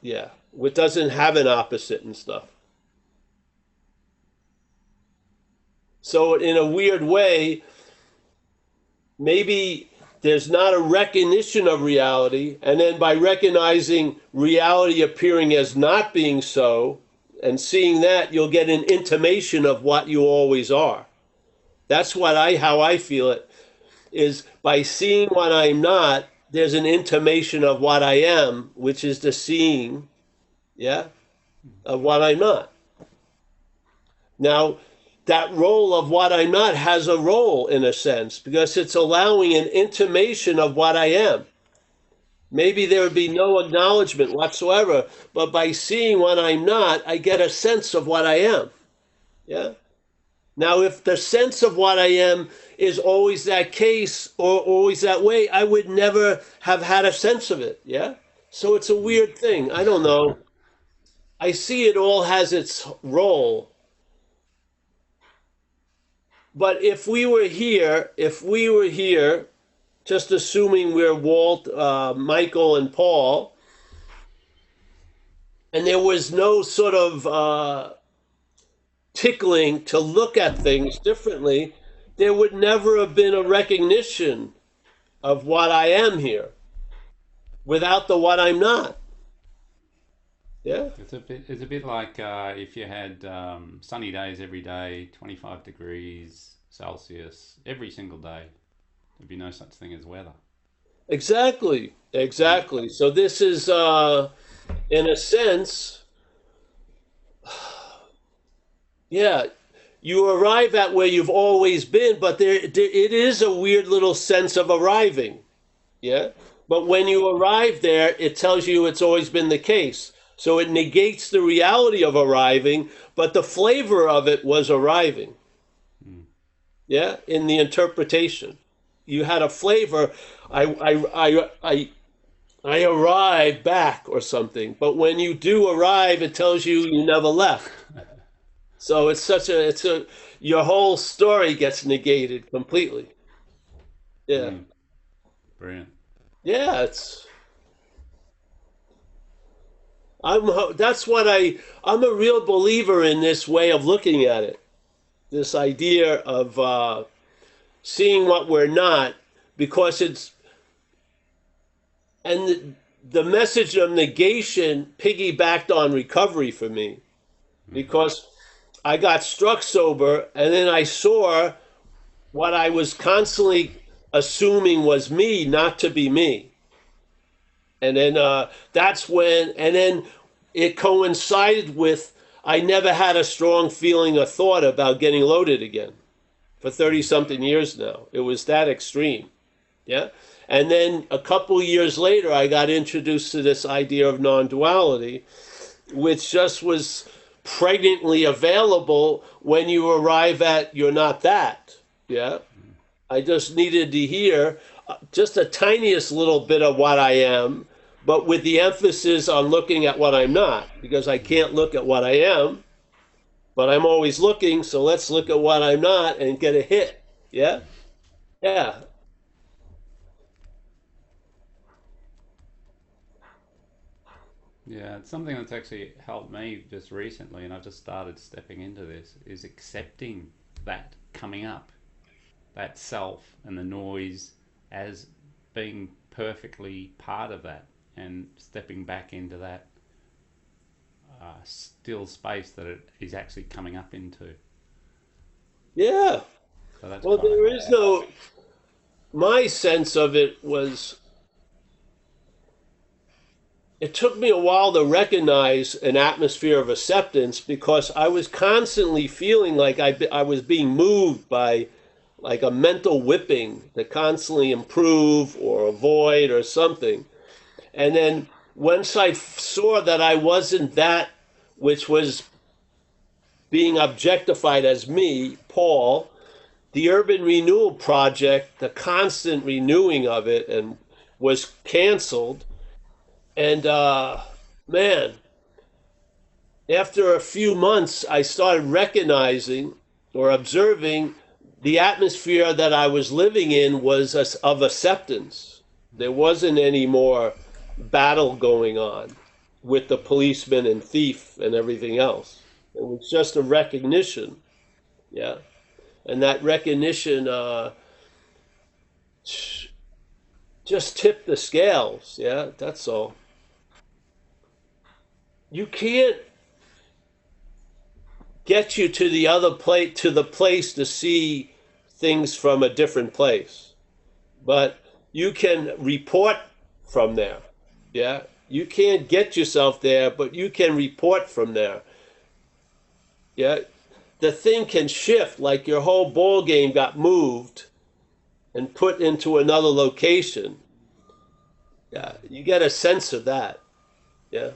Speaker 1: Yeah. It doesn't have an opposite and stuff. So in a weird way, maybe there's not a recognition of reality, and then by recognizing reality appearing as not being so, and seeing that, you'll get an intimation of what you always are. That's how I feel it, is by seeing what I'm not, there's an intimation of what I am, which is the seeing, yeah, of what I'm not. Now, that role of what I'm not has a role in a sense, because it's allowing an intimation of what I am. Maybe there would be no acknowledgement whatsoever, but by seeing what I'm not, I get a sense of what I am. Yeah. Now, if the sense of what I am is always that case or always that way, I would never have had a sense of it. Yeah. So it's a weird thing. I don't know. I see it all has its role. But if we were here, just assuming we're Walt, Michael, and Paul, and there was no sort of tickling to look at things differently, there would never have been a recognition of what I am here without the what I'm not. Yeah.
Speaker 5: It's a bit like if you had sunny days every day, 25 degrees Celsius every single day. There'd be no such thing as weather.
Speaker 1: Exactly. So this is, in a sense, yeah, you arrive at where you've always been, but it is a weird little sense of arriving. Yeah. But when you arrive there, it tells you it's always been the case. So it negates the reality of arriving, but the flavor of it was arriving. Yeah, in the interpretation, you had a flavor. I arrived back or something. But when you do arrive, it tells you never left. So your whole story gets negated completely. Yeah.
Speaker 5: Brilliant.
Speaker 1: Yeah, I'm a real believer in this way of looking at it. This idea of seeing what we're not, because the message of negation piggybacked on recovery for me, because I got struck sober, and then I saw what I was constantly assuming was me not to be me. And then and then it coincided with, I never had a strong feeling or thought about getting loaded again for 30 something years now. It was that extreme. Yeah. And then a couple years later, I got introduced to this idea of non-duality, which just was pregnantly available when you arrive at you're not that. Yeah. I just needed to hear just the tiniest little bit of what I am, but with the emphasis on looking at what I'm not, because I can't look at what I am, but I'm always looking. So let's look at what I'm not and get a hit. Yeah. Yeah.
Speaker 5: Yeah, it's something that's actually helped me just recently, and I've just started stepping into this, is accepting that coming up, that self and the noise as being perfectly part of that, and stepping back into that still space that it is actually coming up into.
Speaker 1: Yeah.
Speaker 5: So that's
Speaker 1: Well,
Speaker 5: kind of
Speaker 1: there is
Speaker 5: helpful.
Speaker 1: no, my sense of it was, it took me a while to recognize an atmosphere of acceptance because I was constantly feeling like I was being moved by like a mental whipping to constantly improve or avoid or something. And then once I saw that I wasn't that which was being objectified as me, Paul, the urban renewal project, the constant renewing of it, and was canceled. And man, after a few months, I started recognizing or observing the atmosphere that I was living in was of acceptance. There wasn't any more battle going on with the policeman and thief and everything else. It was just a recognition, yeah. And that recognition just tipped the scales, yeah. That's all. You can't get you to the other place, to the place to see things from a different place, but you can report from there, yeah. You can't get yourself there, but you can report from there, yeah. The thing can shift, like your whole ball game got moved and put into another location, yeah. You get a sense of that, yeah.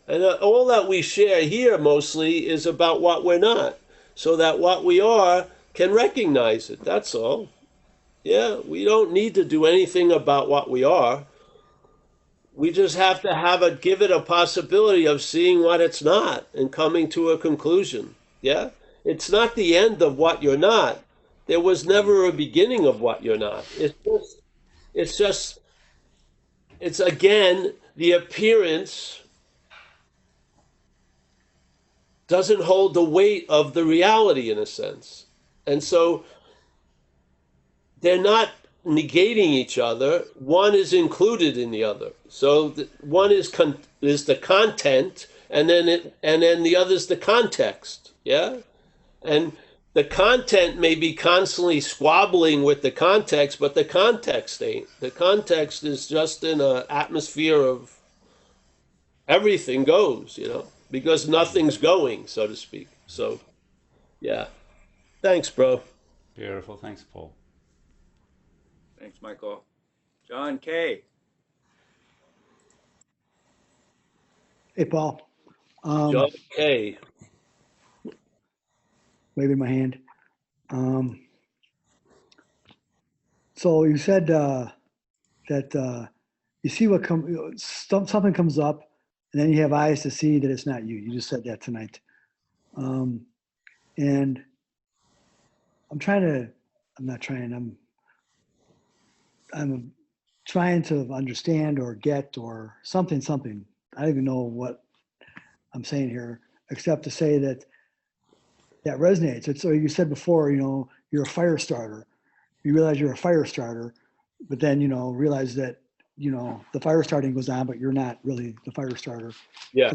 Speaker 1: And all that we share here mostly is about what we're not, so that what we are can recognize it. That's all. Yeah, we don't need to do anything about what we are. We just have to give it a possibility of seeing what it's not and coming to a conclusion. Yeah, it's not the end of what you're not. There was never a beginning of what you're not. It's just, it's again the appearance doesn't hold the weight of the reality in a sense. And so they're not negating each other. One is included in the other. So one is the content, and then the other is the context. Yeah, and the content may be constantly squabbling with the context, but the context ain't. The context is just in an atmosphere of everything goes, because nothing's going, so to speak. So yeah. Thanks, bro.
Speaker 5: Beautiful. Thanks, Paul.
Speaker 2: Thanks, Michael. John K.
Speaker 6: Hey, Paul.
Speaker 1: John K.
Speaker 6: Waving my hand. So you said that you see something comes up, and then you have eyes to see that it's not you. You just said that tonight. And I'm not trying. I'm trying to understand or get or something. I don't even know what I'm saying here, except to say that resonates. So you said before, you're a fire starter. You realize you're a fire starter, but then, realize that, the fire starting goes on, but you're not really the fire starter.
Speaker 1: Yeah.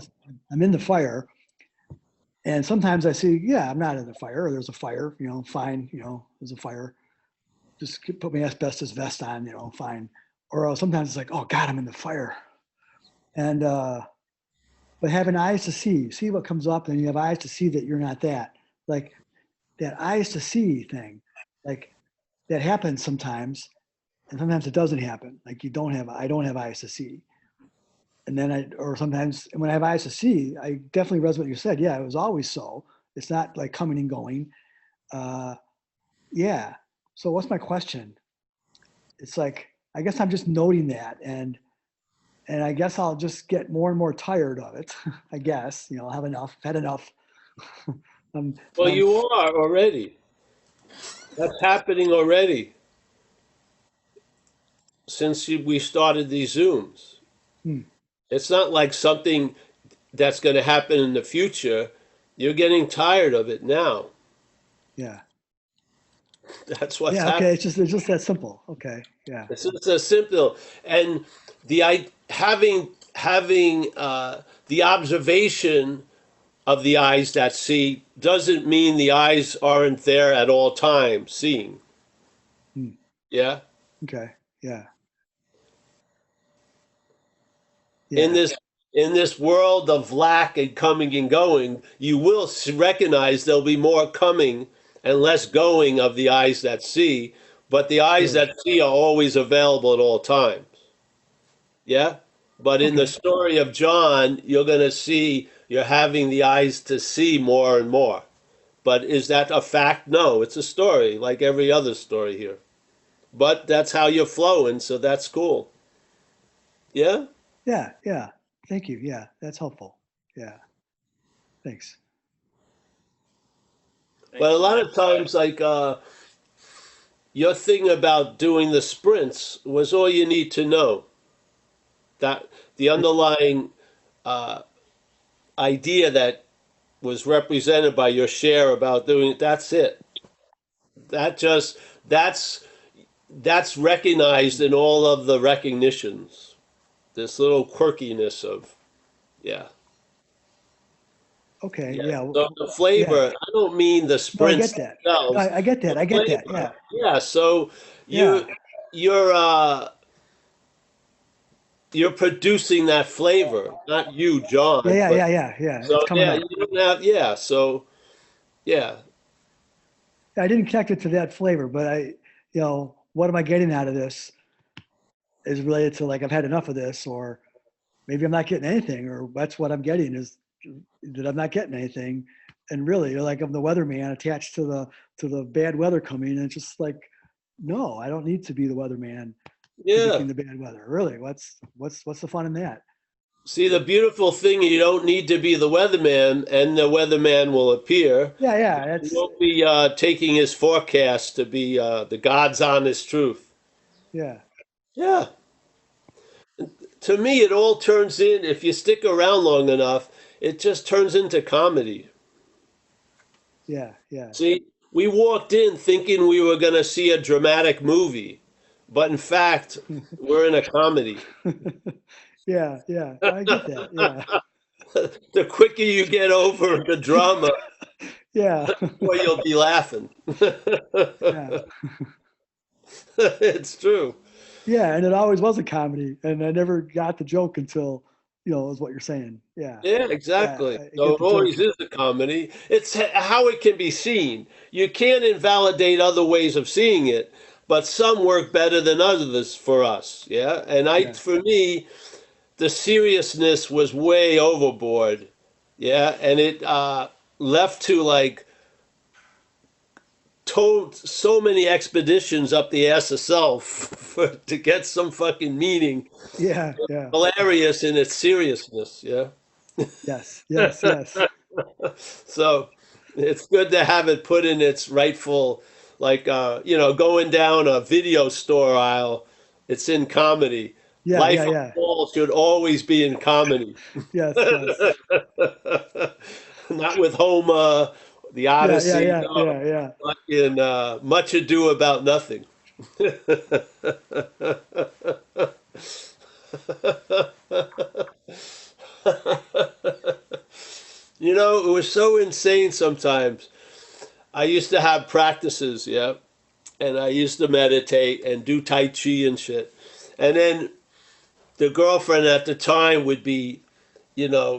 Speaker 6: I'm in the fire. And sometimes I see, yeah, I'm not in the fire, or there's a fire, fine, there's a fire. Just put my asbestos vest on, fine. Or sometimes it's like, oh God, I'm in the fire. And, but having eyes to see what comes up, and you have eyes to see that you're not that. Like that eyes to see thing, like that happens sometimes, and sometimes it doesn't happen. Like I don't have eyes to see. And then or sometimes when I have eyes to see, I definitely read what you said. Yeah, it was always so. It's not like coming and going. Yeah. So what's my question? It's like, I guess I'm just noting that, and I guess I'll just get more and more tired of it. I guess, I'll have enough, had enough.
Speaker 1: Well, you are already. That's happening already. we started these Zooms.
Speaker 6: Hmm.
Speaker 1: It's not like something that's going to happen in the future. You're getting tired of it now.
Speaker 6: Yeah.
Speaker 1: That's what's
Speaker 6: Yeah.
Speaker 1: happening.
Speaker 6: Okay. It's just that simple. Okay. Yeah.
Speaker 1: It's just a simple, and having the observation of the eyes that see doesn't mean the eyes aren't there at all times seeing.
Speaker 6: Hmm.
Speaker 1: Yeah.
Speaker 6: Okay. Yeah.
Speaker 1: In
Speaker 6: Yeah.
Speaker 1: this world of lack and coming and going, you will recognize there'll be more coming and less going of the eyes that see, but the eyes
Speaker 6: Sure.
Speaker 1: that see are always available at all times. Yeah? But in the
Speaker 6: Okay.
Speaker 1: story of John, you're going to see you're having the eyes to see more and more. But is that a fact? No, it's a story like every other story here. But that's how you're flowing, so that's cool. Yeah?
Speaker 6: Yeah. Yeah. Thank you. Yeah. That's helpful. Yeah. Thanks.
Speaker 1: But a
Speaker 2: Thanks,
Speaker 1: lot
Speaker 2: Matt.
Speaker 1: of times, like your thing about doing the sprints was all you need to know. That the underlying uh, idea that was represented by your share about doing it, that's it. That just that's that's recognized in all of the recognitions. This little quirkiness of yeah.
Speaker 6: Okay.
Speaker 1: Yeah.
Speaker 6: Yeah.
Speaker 1: So the
Speaker 6: Yeah.
Speaker 1: flavor, I don't mean the
Speaker 6: No, I
Speaker 1: sprints
Speaker 6: get that. No,
Speaker 1: themselves.
Speaker 6: I get that.
Speaker 1: The
Speaker 6: I get that.
Speaker 1: flavor.
Speaker 6: Yeah.
Speaker 1: Yeah. So
Speaker 6: Yeah.
Speaker 1: you're you're producing that flavor, not you,
Speaker 6: Yeah.
Speaker 1: John,
Speaker 6: Yeah.
Speaker 1: but
Speaker 6: Yeah. Yeah. Yeah.
Speaker 1: so
Speaker 6: It's coming
Speaker 1: yeah,
Speaker 6: up.
Speaker 1: you don't have yeah, so yeah.
Speaker 6: I didn't connect it to that flavor, but what am I getting out of this is related to like I've had enough of this, or maybe I'm not getting anything, or that's what I'm getting is that I'm not getting anything. And really, like I'm the weatherman attached to the bad weather coming, and it's just like, no, I don't need to be the weatherman
Speaker 1: Yeah.
Speaker 6: predicting the bad weather. Really, what's the fun in that?
Speaker 1: See, the beautiful thing, you don't need to be the weatherman, and the weatherman will appear.
Speaker 6: Yeah, yeah,
Speaker 1: You
Speaker 6: that's
Speaker 1: won't be taking his forecast to be the God's honest truth.
Speaker 6: yeah,
Speaker 1: Yeah. To me, it all turns in, if you stick around long enough, it just turns into comedy.
Speaker 6: yeah, yeah,
Speaker 1: See, we walked in thinking we were going to see a dramatic movie, but in fact, we're in a comedy.
Speaker 6: yeah, yeah. I get that. Yeah,
Speaker 1: The quicker you get over the drama,
Speaker 6: yeah,
Speaker 1: the more you'll be laughing.
Speaker 6: yeah.
Speaker 1: It's true.
Speaker 6: Yeah, and it always was a comedy, and I never got the joke until, is what you're saying. Yeah,
Speaker 1: Yeah,
Speaker 6: yeah,
Speaker 1: exactly.
Speaker 6: I
Speaker 1: So
Speaker 6: get
Speaker 1: it
Speaker 6: the joke.
Speaker 1: always is a comedy. It's how it can be seen. You can't invalidate other ways of seeing it, but some work better than others for us. Yeah, and
Speaker 6: Yeah,
Speaker 1: for me, the seriousness was way overboard. Yeah, and it left to like told so many expeditions up the ass of self to get some fucking meaning.
Speaker 6: yeah, yeah.
Speaker 1: Hilarious in its seriousness. Yeah.
Speaker 6: Yes, yes, yes.
Speaker 1: So it's good to have it put in its rightful, like, going down a video store aisle, it's in comedy.
Speaker 6: Yeah,
Speaker 1: Life
Speaker 6: yeah,
Speaker 1: of
Speaker 6: yeah.
Speaker 1: Paul should always be in comedy.
Speaker 6: Yes, yes.
Speaker 1: Not with Homer, the
Speaker 6: Yeah, yeah,
Speaker 1: Odyssey,
Speaker 6: yeah,
Speaker 1: no,
Speaker 6: yeah, yeah.
Speaker 1: in Much Ado About Nothing. It was so insane sometimes. I used to have practices, yeah, and I used to meditate and do Tai Chi and shit. And then the girlfriend at the time would be,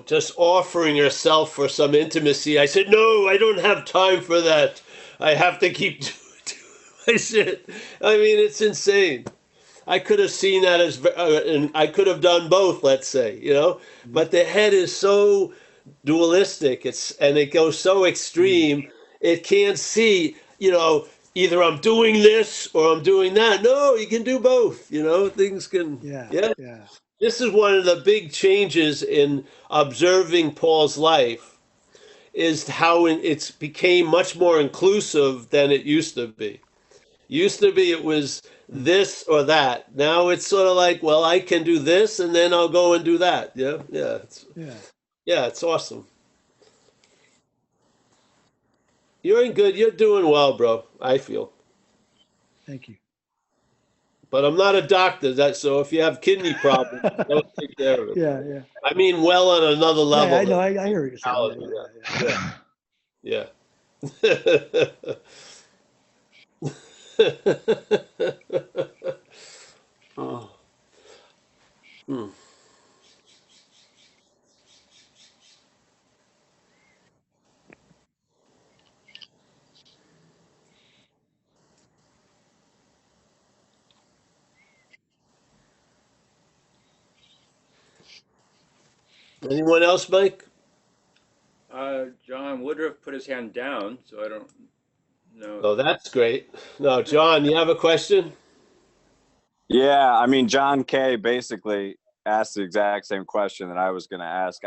Speaker 1: just offering herself for some intimacy. I said, no, I don't have time for that. I have to keep doing my shit. I mean, it's insane. I could have seen that as, and I could have done both, let's say,
Speaker 6: Mhm.
Speaker 1: but the head is so dualistic. And it goes so
Speaker 6: Mm.
Speaker 1: extreme. It can't see, either I'm doing this or I'm doing that. No, you can do both. Things can,
Speaker 6: Yeah,
Speaker 1: yeah.
Speaker 6: yeah,
Speaker 1: This is one of the big changes in observing Paul's life is how it's became much more inclusive than it used to be. Used to be it was this or that. Now it's sort of like, well, I can do this and then I'll go and do that. Yeah,
Speaker 6: Yeah.
Speaker 1: yeah, it's awesome. You're in good. You're doing well, bro. I feel.
Speaker 6: Thank you.
Speaker 1: But I'm not a doctor. So if you have kidney problems, don't take care of it.
Speaker 6: Yeah, yeah.
Speaker 1: I mean, well on another
Speaker 6: Yeah,
Speaker 1: level.
Speaker 6: I know. I hear what you're saying.
Speaker 1: Yeah, yeah. Oh. Hmm. Anyone else, Mike?
Speaker 2: John Woodruff put his hand down, so I don't know.
Speaker 1: Oh, that's great. No, John, you have a question?
Speaker 7: Yeah, I mean, John Kay basically asked the exact same question that I was going to ask.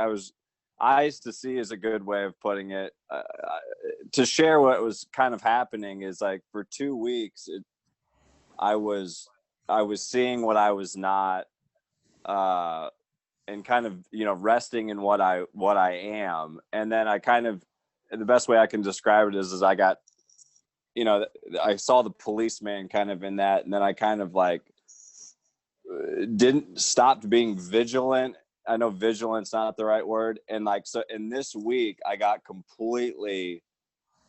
Speaker 7: Eyes to see is a good way of putting it. To share what was kind of happening is like for 2 weeks, I was seeing what I was not, and kind of resting in what I am, and then I kind of, the best way I can describe it is I got, I saw the policeman kind of in that, and then I kind of like didn't stop being vigilant. I know vigilant's not the right word. And like, so in this week, I got completely,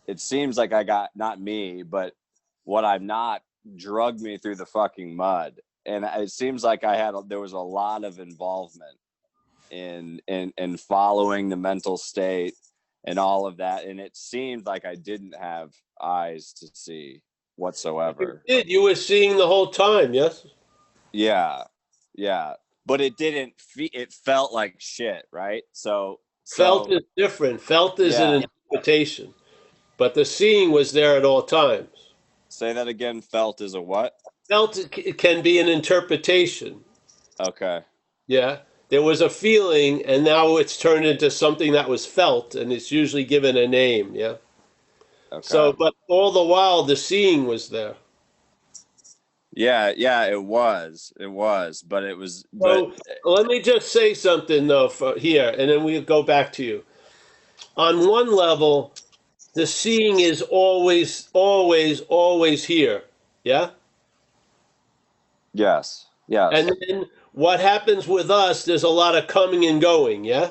Speaker 7: it seems like I got, not me, but what I'm not drugged me through the fucking mud. And it seems like there was a lot of involvement in following the mental state and all of that. And it seemed like I didn't have eyes to see whatsoever.
Speaker 1: You did. You were seeing the whole time, yes?
Speaker 7: Yeah. Yeah. But it didn't it felt like shit, right?
Speaker 1: Felt is different. Felt is
Speaker 7: yeah.
Speaker 1: an interpretation, but the seeing was there at all times.
Speaker 7: Say that again. Felt is a what?
Speaker 1: Felt it can be an interpretation.
Speaker 7: Okay.
Speaker 1: Yeah. There was a feeling, and now it's turned into something that was felt, and it's usually given a name. Yeah.
Speaker 7: Okay.
Speaker 1: So, but all the while, the seeing was there.
Speaker 7: Yeah, it was, but it was.
Speaker 1: So let me just say something though for here, and then we'll go back to you. On one level, the seeing is always, always, always here. Yeah.
Speaker 7: Yes. Yes.
Speaker 1: And then what happens with us? There's a lot of coming and going. Yeah.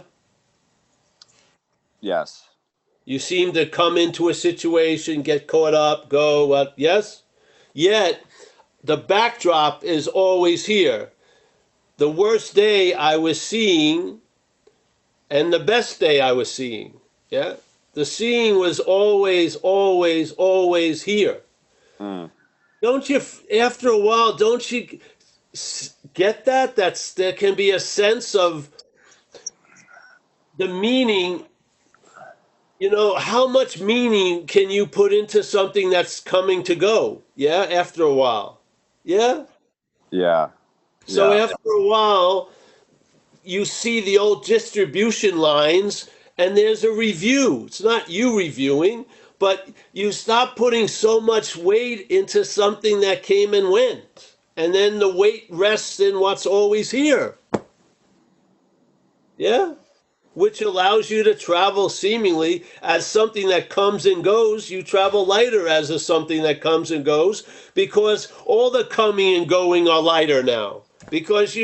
Speaker 7: Yes.
Speaker 1: You seem to come into a situation, get caught up, go what? Yes. Yet the backdrop is always here. The worst day I was seeing and the best day I was seeing. Yeah. The seeing was always, always, always here.
Speaker 7: Mm.
Speaker 1: Don't you, after a while, don't you get that? There can be a sense of the meaning. How much meaning can you put into something that's coming to go? Yeah. After a while. Yeah.
Speaker 7: Yeah.
Speaker 1: So after a while, you see the old distribution lines and there's a review. It's not you reviewing, but you stop putting so much weight into something that came and went. And then the weight rests in what's always here. Yeah? Which allows you to travel seemingly as something that comes and goes. You travel lighter as a something that comes and goes because all the coming and going are lighter now. Because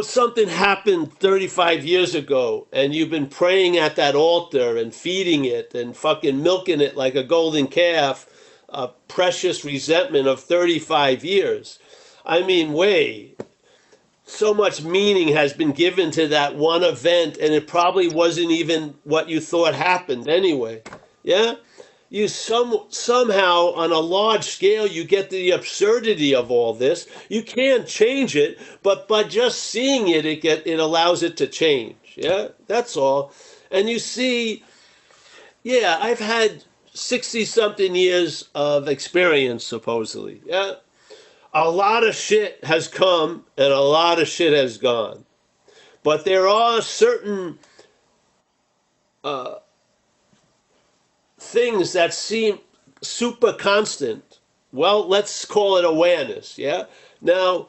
Speaker 1: something happened 35 years ago and you've been praying at that altar and feeding it and fucking milking it like a golden calf, a precious resentment of 35 years. So much meaning has been given to that one event and it probably wasn't even what you thought happened anyway. Yeah? You somehow on a large scale you get the absurdity of all this. You can't change it, but by just seeing it, it allows it to change. Yeah, that's all. And you see, yeah, I've had 60 something years of experience supposedly. Yeah, a lot of shit has come and a lot of shit has gone, but there are certain things that seem super constant. Well, let's call it awareness. Yeah. Now,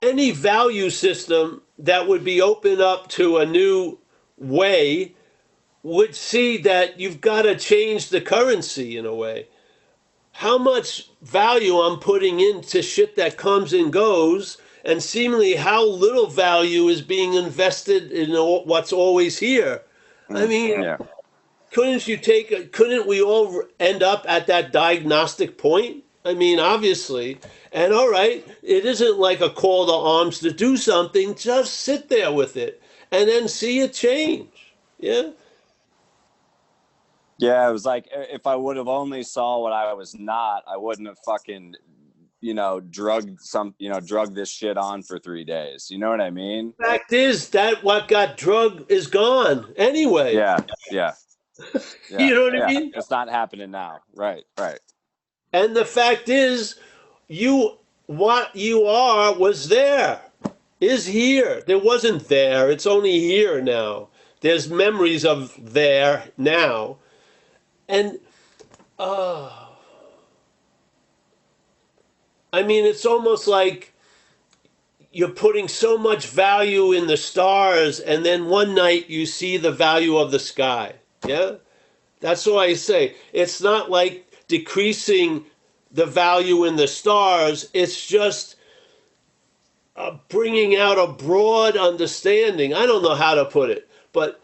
Speaker 1: any value system that would be open up to a new way would see that you've got to change the currency in a way. How much value I'm putting into shit that comes and goes, and seemingly how little value is being invested in what's always here. I mean,
Speaker 7: Yeah.
Speaker 1: couldn't we all end up at that diagnostic point? I mean, obviously. And all right, it isn't like a call to arms to do something, just sit there with it and then see it change. Yeah.
Speaker 7: Yeah, it was like if I would have only saw what I was not, I wouldn't have fucking, drugged this shit on for 3 days. You know what I mean?
Speaker 1: Fact is that what got drugged is gone anyway.
Speaker 7: Yeah, yeah, yeah.
Speaker 1: You know what I
Speaker 7: yeah.
Speaker 1: mean?
Speaker 7: It's not happening now. Right, right.
Speaker 1: And the fact is, what you are was there, is here. There wasn't there. It's only here now. There's memories of there now. And I mean, it's almost like you're putting so much value in the stars, and then one night you see the value of the sky. Yeah? That's what I say. It's not like decreasing the value in the stars. It's just bringing out a broad understanding. I don't know how to put it, but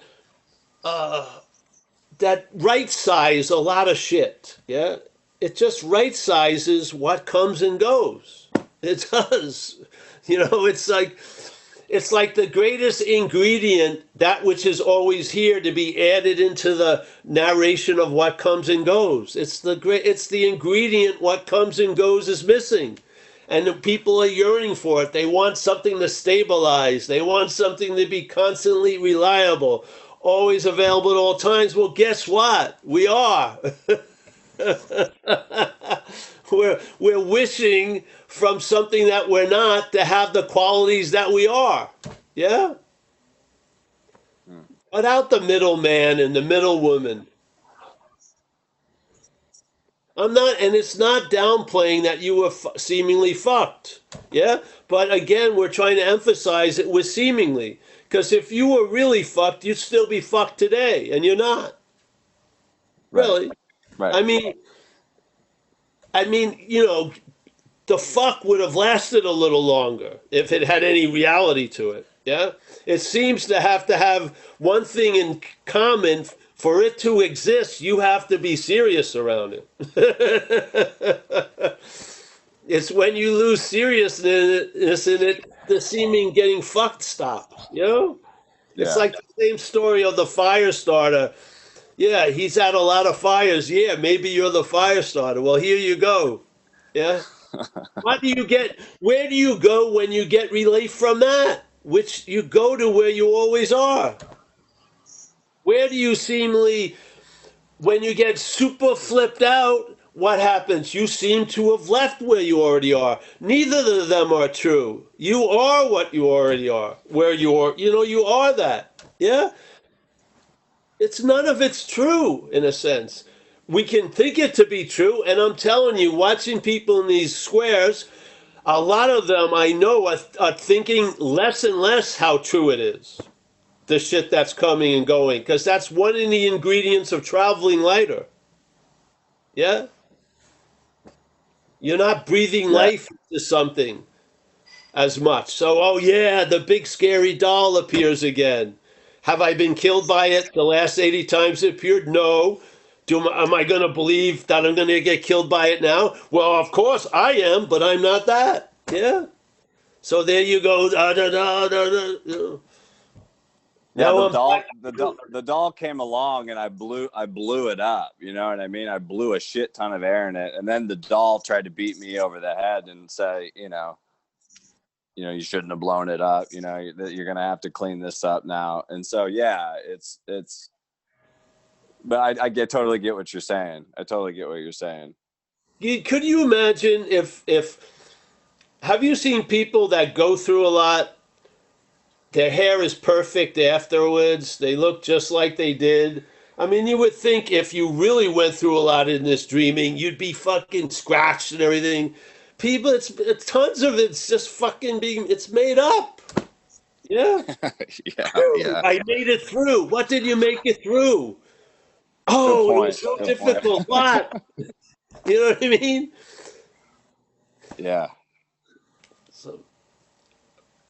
Speaker 1: that right size a lot of shit. Yeah, it just right sizes what comes and goes. It does. It's like the greatest ingredient, that which is always here, to be added into the narration of what comes and goes. It's the ingredient. What comes and goes is missing. And the people are yearning for it. They want something to stabilize. They want something to be constantly reliable, always available at all times. Well, guess what? We are. We're wishing from something that we're not to have the qualities that we are. Yeah? Without the middleman and the middle woman. I'm not, and it's not downplaying that you were seemingly fucked. Yeah? But again, we're trying to emphasize it with seemingly. Because if you were really fucked, you'd still be fucked today, and you're not. Really.
Speaker 7: Right.
Speaker 1: I mean, the fuck would have lasted a little longer if it had any reality to it. Yeah? It seems to have one thing in common. For it to exist, you have to be serious around it. It's when you lose seriousness in it, the seeming getting fucked stops. It's like the same story of the fire starter. Yeah, he's had a lot of fires. Yeah, maybe you're the fire starter. Well, here you go. Yeah. Where do you go when you get relief from that? Which you go to where you always are. Where do you seemingly, when you get super flipped out, what happens? You seem to have left where you already are. Neither of them are true. You are what you already are. Where you are, you are that. Yeah? None of it's true, in a sense. We can think it to be true, and I'm telling you, watching people in these squares, a lot of them I know are thinking less and less how true it is. The shit that's coming and going, because that's one of the ingredients of traveling lighter. Yeah? You're not breathing life into something as much. So, oh yeah, the big scary doll appears again. Have I been killed by it the last 80 times it appeared? No. Am I going to believe that I'm going to get killed by it now? Well, of course I am, but I'm not that. Yeah? So there you go.
Speaker 7: Yeah, the doll came along and I blew it up. You know what I mean? I blew a shit ton of air in it, and then the doll tried to beat me over the head and say, you shouldn't have blown it up. You're gonna have to clean this up now. And so yeah, it's. But I totally get what you're saying. I totally get what you're saying.
Speaker 1: Could you imagine if have you seen people that go through a lot? Their hair is perfect afterwards. They look just like they did. I mean, you would think if you really went through a lot in this dreaming, you'd be fucking scratched and everything. People, it's tons of it's just fucking being, it's made up. Yeah.
Speaker 7: Yeah.
Speaker 1: I made it through. What did you make it through?
Speaker 7: Good
Speaker 1: Oh, it
Speaker 7: point.
Speaker 1: was so
Speaker 7: Good point.
Speaker 1: difficult. What? You know what I mean?
Speaker 7: Yeah.
Speaker 1: So,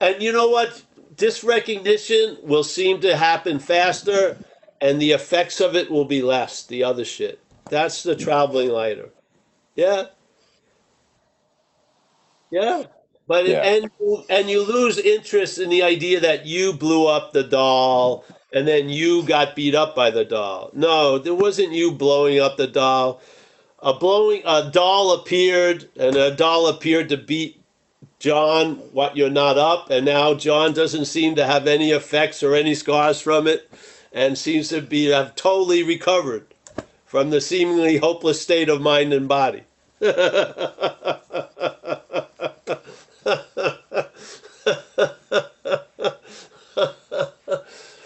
Speaker 1: and you know what? This recognition will seem to happen faster, and the effects of it will be less. The other shit. That's the traveling lighter. Yeah, yeah. But it,
Speaker 7: Yeah.
Speaker 1: and you lose interest in the idea that you blew up the doll and then you got beat up by the doll. No, there wasn't you blowing up the doll. A doll appeared, and a doll appeared to beat John. What, you're not up, and now John doesn't seem to have any effects or any scars from it, and seems to be have totally recovered from the seemingly hopeless state of mind and body.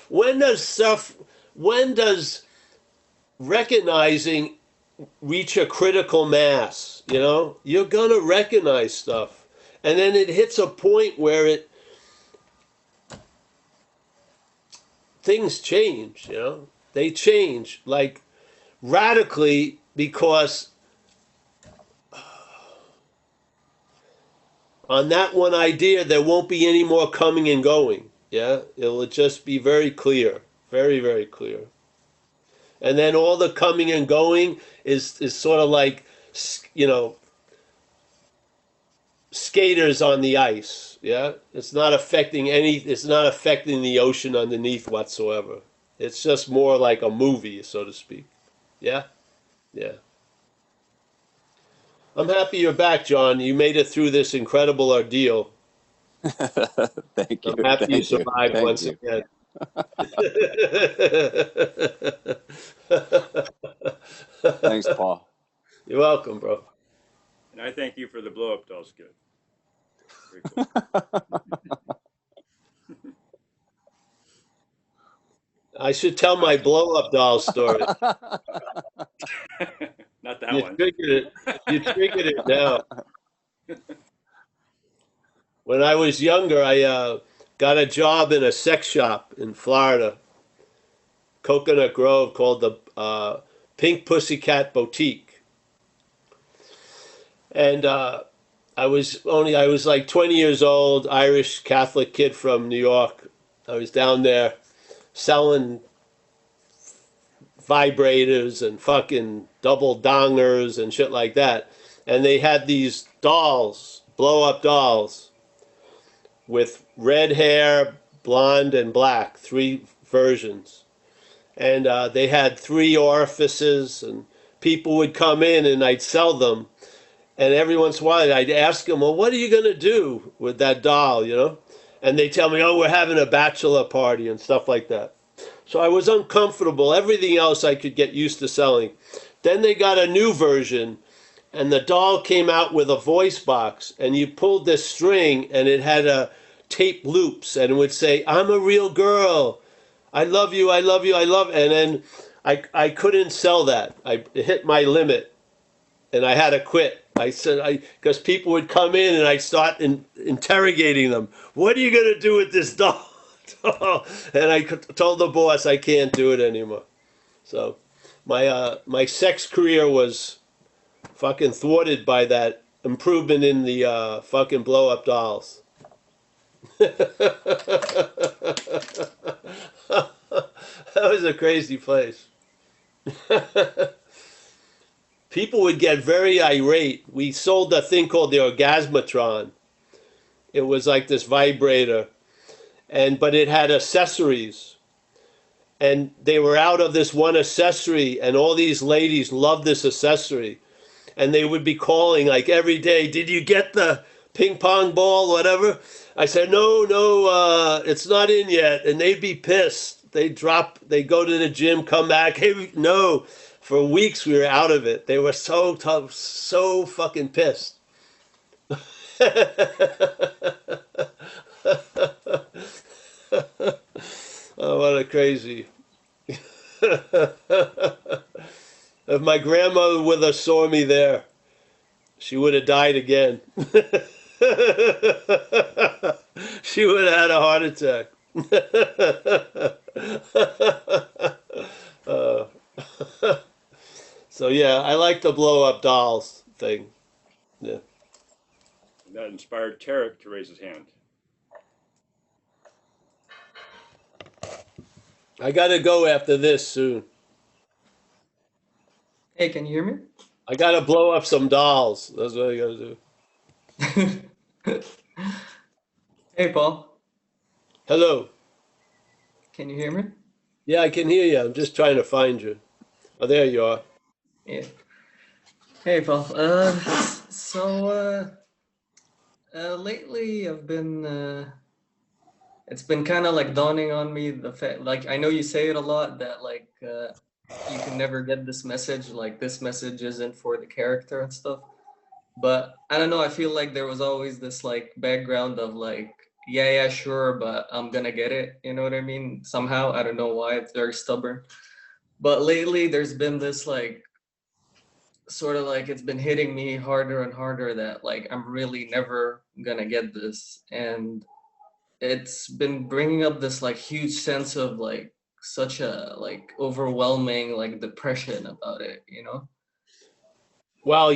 Speaker 1: when does stuff? When does recognizing reach a critical mass? You know, you're gonna recognize stuff, and then it hits a point where things change. You know, they change like radically because on that one idea there won't be any more coming and going. Yeah, it'll just be very clear, very very clear. And then all the coming and going is sort of like, you know, skaters on the ice. Yeah, it's not affecting any. It's not affecting the ocean underneath whatsoever. It's just more like a movie, so to speak. Yeah, yeah. I'm happy you're back, John. You made it through this incredible ordeal.
Speaker 7: Thank you.
Speaker 1: I'm happy you
Speaker 7: Thank you.
Speaker 1: survived
Speaker 7: Thank
Speaker 1: once
Speaker 7: you.
Speaker 1: again.
Speaker 7: Thanks, Paul.
Speaker 1: You're welcome, bro.
Speaker 2: And I thank you for the blow up doll skit. Very cool.
Speaker 1: I should tell my blow up doll story.
Speaker 2: Not that
Speaker 1: You
Speaker 2: one.
Speaker 1: triggered it. You triggered it now. When I was younger, I got a job in a sex shop in Florida, Coconut Grove, called the Pink Pussycat Boutique. And I was like 20 years old, Irish Catholic kid from New York. I was down there selling vibrators and fucking double dongers and shit like that. And they had these dolls, blow up dolls, with red hair, blonde, and black, three versions. And they had three orifices, and people would come in and I'd sell them. And every once in a while I'd ask them, well, what are you going to do with that doll, you know? And they tell me, oh, we're having a bachelor party and stuff like that. So I was uncomfortable. Everything else I could get used to selling. Then they got a new version, and the doll came out with a voice box, and you pulled this string, and it had a tape loops, and it would say, I'm a real girl. I love you, I love you, I love you. And then I couldn't sell that. I hit my limit, and I had to quit. I said, because people would come in, and I'd start interrogating them. What are you going to do with this doll? And I told the boss I can't do it anymore. So my sex career was fucking thwarted by that improvement in the fucking blow up dolls. That was a crazy place. People would get very irate. We sold a thing called the Orgasmatron. It was like this vibrator, but it had accessories. And they were out of this one accessory, and all these ladies loved this accessory. And they would be calling like every day, did you get the ping pong ball, whatever? I said, no, it's not in yet. And they'd be pissed. They'd go to the gym, come back. Hey, no. For weeks we were out of it. They were so tough, so fucking pissed. Oh, what a crazy. If my grandmother would have saw me there, she would have died again. She would have had a heart attack. Uh, so yeah, I like the blow up dolls thing. Yeah.
Speaker 2: And that inspired Tarek to raise his hand.
Speaker 1: I gotta go after this soon.
Speaker 8: Hey, can you hear me?
Speaker 1: I gotta blow up some dolls. That's what I gotta do.
Speaker 8: Hey, Paul,
Speaker 1: Hello.
Speaker 8: can you hear me?
Speaker 1: Yeah, I can hear you. I'm just trying to find you. Oh, there you are.
Speaker 8: Yeah. Hey, Paul. So lately I've been it's been kind of like dawning on me the fact, like I know you say it a lot that like you can never get this message, like this message isn't for the character and stuff. But I don't know, I feel like there was always this like background of like, yeah, sure, but I'm gonna get it. You know what I mean? Somehow, I don't know why, it's very stubborn. But lately there's been this like sort of like it's been hitting me harder and harder that like I'm really never gonna get this. And it's been bringing up this like huge sense of like such a like overwhelming like depression about it, you know?
Speaker 1: Well,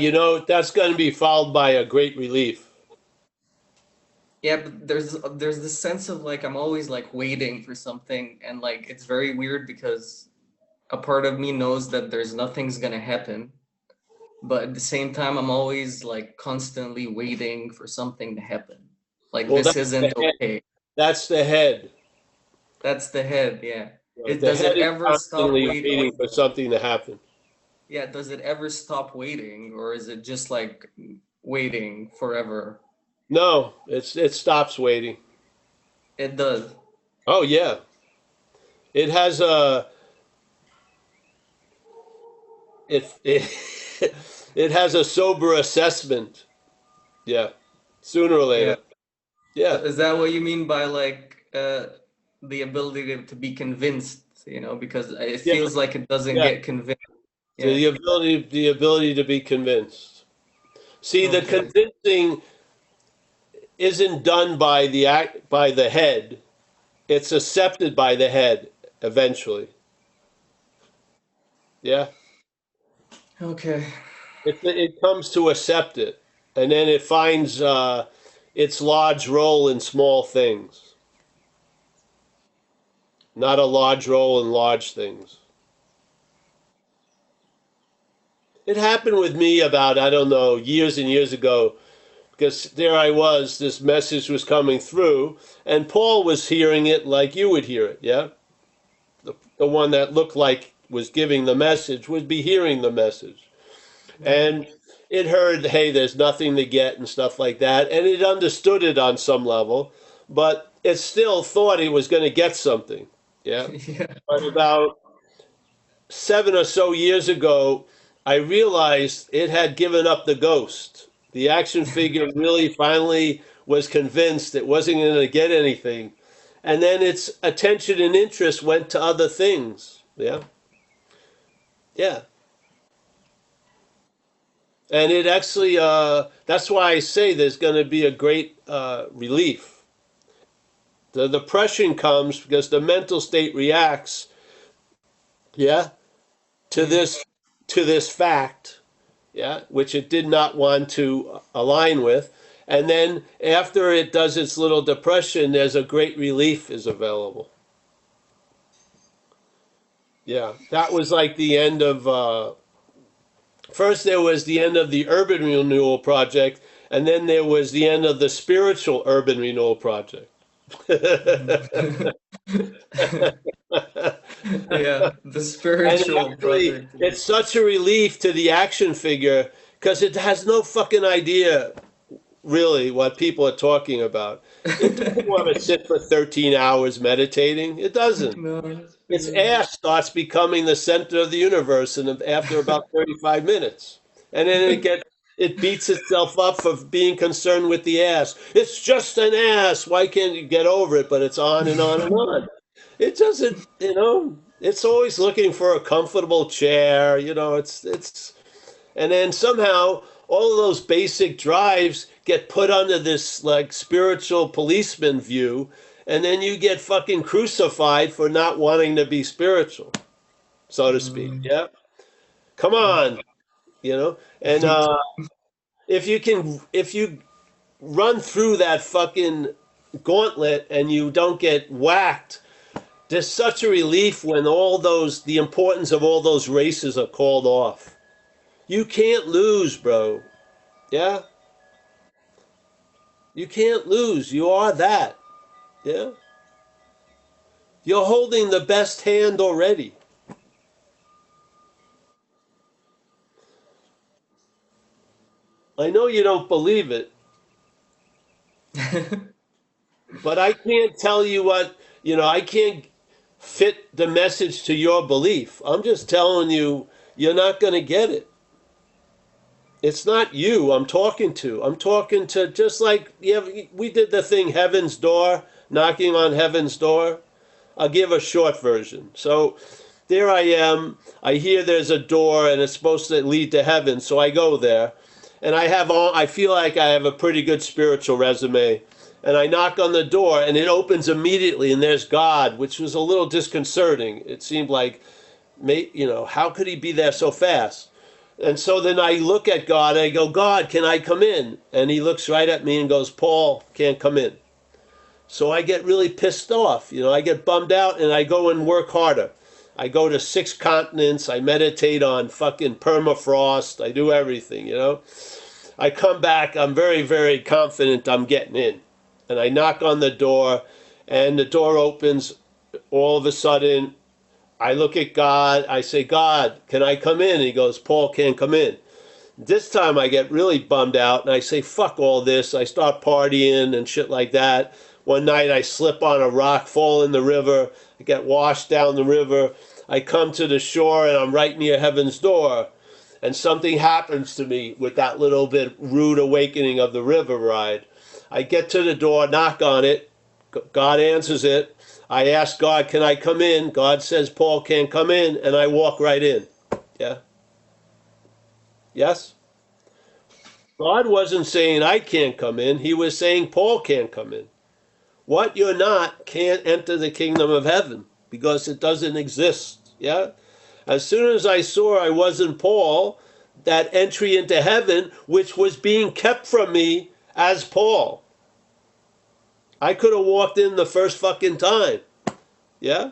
Speaker 1: that's going to be followed by a great relief.
Speaker 8: Yeah, but there's this sense of like I'm always like waiting for something, and like it's very weird because a part of me knows that there's nothing's gonna happen, but at the same time I'm always like constantly waiting for something to happen. Like
Speaker 1: Well,
Speaker 8: this
Speaker 1: that's the
Speaker 8: isn't
Speaker 1: head.
Speaker 8: okay.
Speaker 1: That's the head.
Speaker 8: That's the head, yeah.
Speaker 1: The
Speaker 8: Does
Speaker 1: head
Speaker 8: it
Speaker 1: is
Speaker 8: ever stop
Speaker 1: constantly
Speaker 8: waiting?
Speaker 1: waiting for something to happen.
Speaker 8: Yeah, does it ever stop waiting, or is it just like waiting forever?
Speaker 1: No, it stops waiting.
Speaker 8: It does.
Speaker 1: Oh yeah, it has a it it has a sober assessment. Yeah, sooner or
Speaker 8: Yeah.
Speaker 1: later. Yeah,
Speaker 8: Is that what you mean by like the ability to be convinced, you know, because it
Speaker 1: yeah,
Speaker 8: feels like it doesn't
Speaker 1: yeah.
Speaker 8: get convinced.
Speaker 1: So
Speaker 8: Yeah.
Speaker 1: the ability to be convinced. See, the
Speaker 8: Okay.
Speaker 1: convincing isn't done by the head. It's accepted by the head eventually. Yeah,
Speaker 8: Okay.
Speaker 1: it comes to accept it, and then it finds its large role in small things, not a large role in large things. It happened with me about, I don't know, years and years ago, because there I was, this message was coming through, and Paul was hearing it like you would hear it, yeah? The one that looked like was giving the message would be hearing the message. And it heard, hey, there's nothing to get and stuff like that, and it understood it on some level, but it still thought it was going to get something, yeah?
Speaker 8: Yeah.
Speaker 1: But about 7 or so years ago, I realized it had given up the ghost. The action figure really finally was convinced it wasn't going to get anything. And then its attention and interest went to other things. Yeah. Yeah. And it actually, that's why I say there's going to be a great relief. The depression comes because the mental state reacts, yeah, to this fact, yeah, which it did not want to align with. And then after it does its little depression, there's a great relief is available. Yeah, that was like the end of, first there was the end of the urban renewal project, and then there was the end of the spiritual urban renewal project.
Speaker 8: Yeah, the
Speaker 1: And
Speaker 8: spiritual
Speaker 1: actually,
Speaker 8: project.
Speaker 1: it's such a relief to the action figure because it has no fucking idea really what people are talking about. It doesn't want to sit for 13 hours meditating. It doesn't.
Speaker 8: No.
Speaker 1: Its ass starts becoming the center of the universe and after about 35 minutes. And then it beats itself up for being concerned with the ass. It's just an ass. Why can't you get over it? But it's on and on and on. It doesn't, It's always looking for a comfortable chair. And then somehow all of those basic drives get put under this like spiritual policeman view, and then you get fucking crucified for not wanting to be spiritual, so to speak.
Speaker 8: Mm,
Speaker 1: Yeah. Come on, And
Speaker 8: me too.
Speaker 1: if you run through that fucking gauntlet and you don't get whacked, there's such a relief when the importance of all those races are called off. You can't lose, bro. Yeah? You can't lose. You are that. Yeah? You're holding the best hand already. I know you don't believe it, but I can't tell you I can't fit the message to your belief. I'm just telling you, you're not going to get it. It's not you I'm talking to. I'm talking to just like we did the thing Heaven's Door, knocking on Heaven's Door. I'll give a short version. So there I am. I hear there's a door and it's supposed to lead to heaven. So I go there and I feel like I have a pretty good spiritual resume. And I knock on the door and it opens immediately and there's God, which was a little disconcerting. It seemed like, how could he be there so fast? And so then I look at God and I go, God, can I come in? And he looks right at me and goes, Paul, can't come in. So I get really pissed off. I get bummed out and I go and work harder. I go to 6 continents. I meditate on fucking permafrost. I do everything. I come back. I'm very, very confident I'm getting in. And I knock on the door and the door opens. All of a sudden, I look at God. I say, God, can I come in? And he goes, Paul can't come in. This time I get really bummed out and I say, fuck all this. I start partying and shit like that. One night I slip on a rock, fall in the river. I get washed down the river. I come to the shore and I'm right near Heaven's Door. And something happens to me with that little bit rude awakening of the river ride. I get to the door, knock on it. God answers it. I ask God, can I come in? God says, Paul can't come in. And I walk right in. Yeah. Yes? God wasn't saying I can't come in. He was saying Paul can't come in. What you're not can't enter the kingdom of heaven because it doesn't exist. Yeah? As soon as I saw I wasn't Paul, that entry into heaven, which was being kept from me as Paul, I could have walked in the first fucking time. Yeah?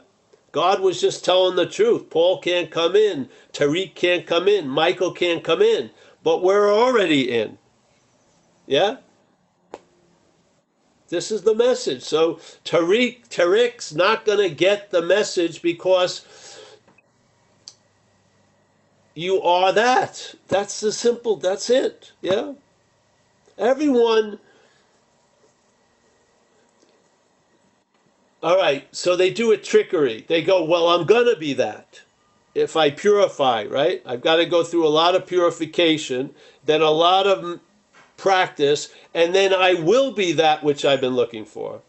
Speaker 1: God was just telling the truth. Paul can't come in. Tariq can't come in. Michael can't come in. But we're already in. Yeah? This is the message. So Tariq's not going to get the message because you are that. That's it. Yeah? Everyone. All right, so they do a trickery. They go, well, I'm going to be that. If I purify, right? I've got to go through a lot of purification, then a lot of practice, and then I will be that which I've been looking for.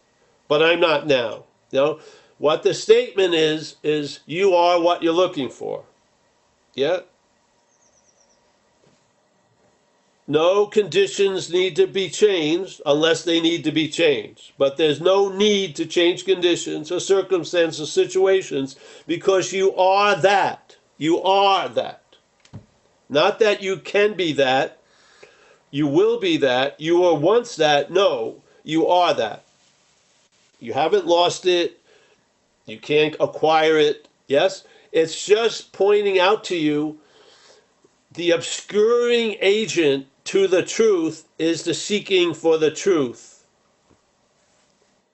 Speaker 1: But I'm not now. What the statement is you are what you're looking for. Yeah? No conditions need to be changed unless they need to be changed. But there's no need to change conditions or circumstances or situations because you are that. You are that. Not that you can be that. You will be that. You were once that. No, you are that. You haven't lost it. You can't acquire it. Yes? It's just pointing out to you the obscuring agent to the truth is the seeking for the truth.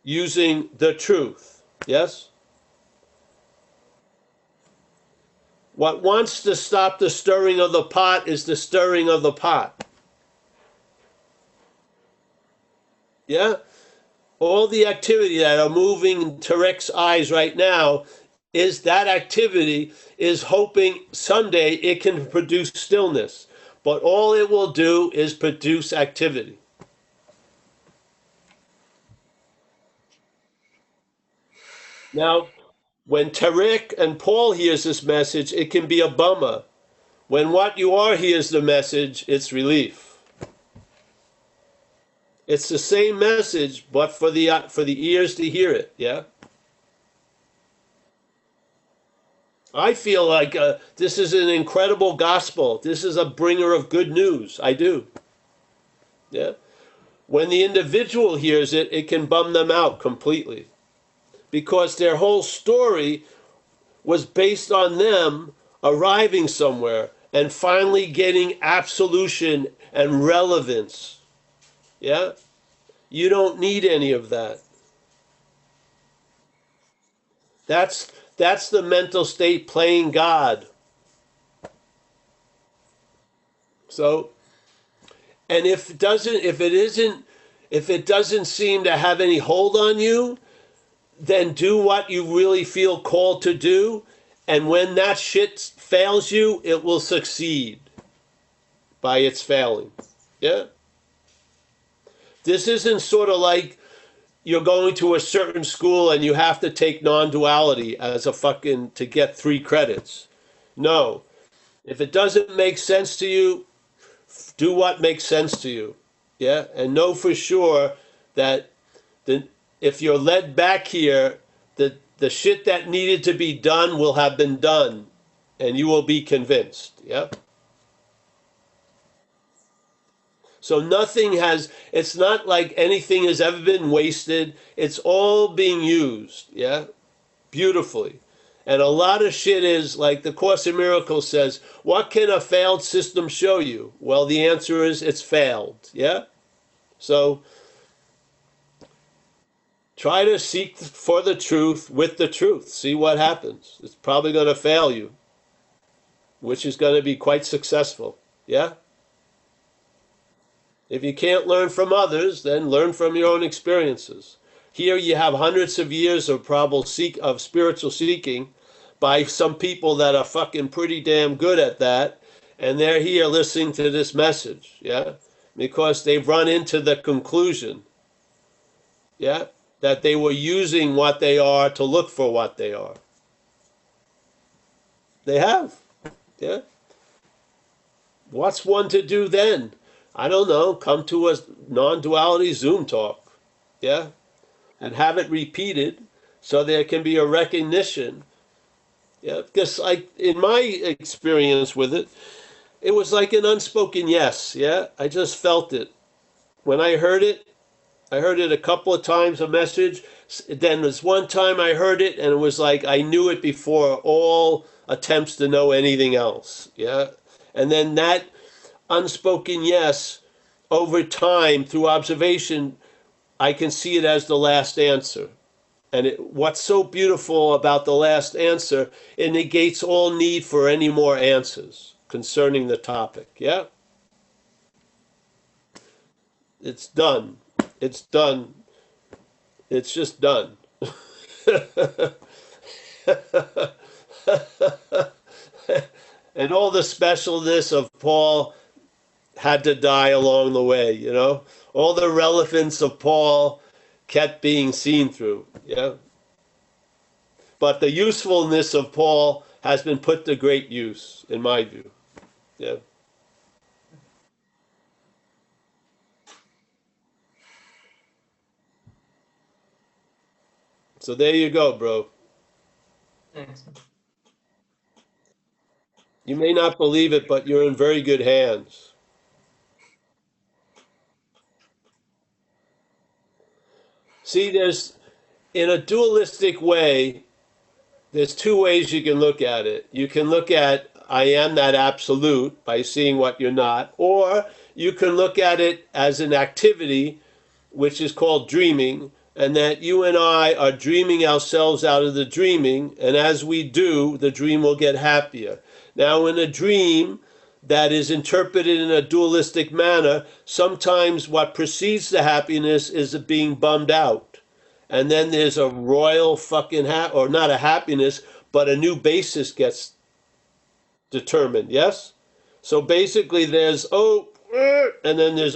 Speaker 1: Using the truth. Yes? What wants to stop the stirring of the pot is the stirring of the pot. Yeah? All the activity that are moving Tarek's eyes right now is that activity is hoping someday it can produce stillness. But all it will do is produce activity. Now, When Tarek and Paul hears this message, it can be a bummer. When what you are hears the message, it's relief. It's the same message, but for the ears to hear it. Yeah. I feel like this is an incredible gospel. This is a bringer of good news. I do. Yeah. When the individual hears it, it can bum them out completely, because their whole story was based on them arriving somewhere and finally getting absolution and relevance. Yeah? You don't need any of that. That's the mental state playing God. So, and if it doesn't seem to have any hold on you, then do what you really feel called to do. And when that shit fails you, it will succeed by its failing. Yeah? This isn't sort of like you're going to a certain school and you have to take non-duality as a fucking to get 3 credits. No. If it doesn't make sense to you, do what makes sense to you. Yeah? And know for sure that if you're led back here, the shit that needed to be done will have been done, and you will be convinced. Yeah? So it's not like anything has ever been wasted. It's all being used, yeah? Beautifully. And a lot of shit is, like the Course in Miracles says, what can a failed system show you? Well, the answer is it's failed, yeah? So try to seek for the truth with the truth. See what happens. It's probably going to fail you, which is going to be quite successful, yeah? If you can't learn from others, then learn from your own experiences. Here you have hundreds of years of of spiritual seeking by some people that are fucking pretty damn good at that, and they're here listening to this message, yeah? Because they've run into the conclusion, yeah, that they were using what they are to look for what they are. They have, yeah? What's one to do then? I don't know, come to a non-duality Zoom talk, yeah? And have it repeated so there can be a recognition. Yeah, because in my experience with it, it was like an unspoken yes, yeah? I just felt it. When I heard it a couple of times, a message. Then there's one time I heard it and it was like I knew it before all attempts to know anything else, yeah? And then that unspoken yes, over time, through observation, I can see it as the last answer. And what's so beautiful about the last answer, it negates all need for any more answers concerning the topic. Yeah? It's done. It's done. It's just done. And all the specialness of Paul had to die along the way, you know? All the relevance of Paul kept being seen through, yeah? But the usefulness of Paul has been put to great use, in my view, yeah? So there you go, bro.
Speaker 8: Thanks.
Speaker 1: You may not believe it, but you're in very good hands. See, in a dualistic way, there's 2 ways you can look at it. You can look at I am that absolute by seeing what you're not, or you can look at it as an activity, which is called dreaming, and that you and I are dreaming ourselves out of the dreaming, and as we do, the dream will get happier. Now, in a dream that is interpreted in a dualistic manner, sometimes what precedes the happiness is being bummed out. And then there's a royal fucking, or not a happiness, but a new basis gets determined, yes? So basically there's, and then there's,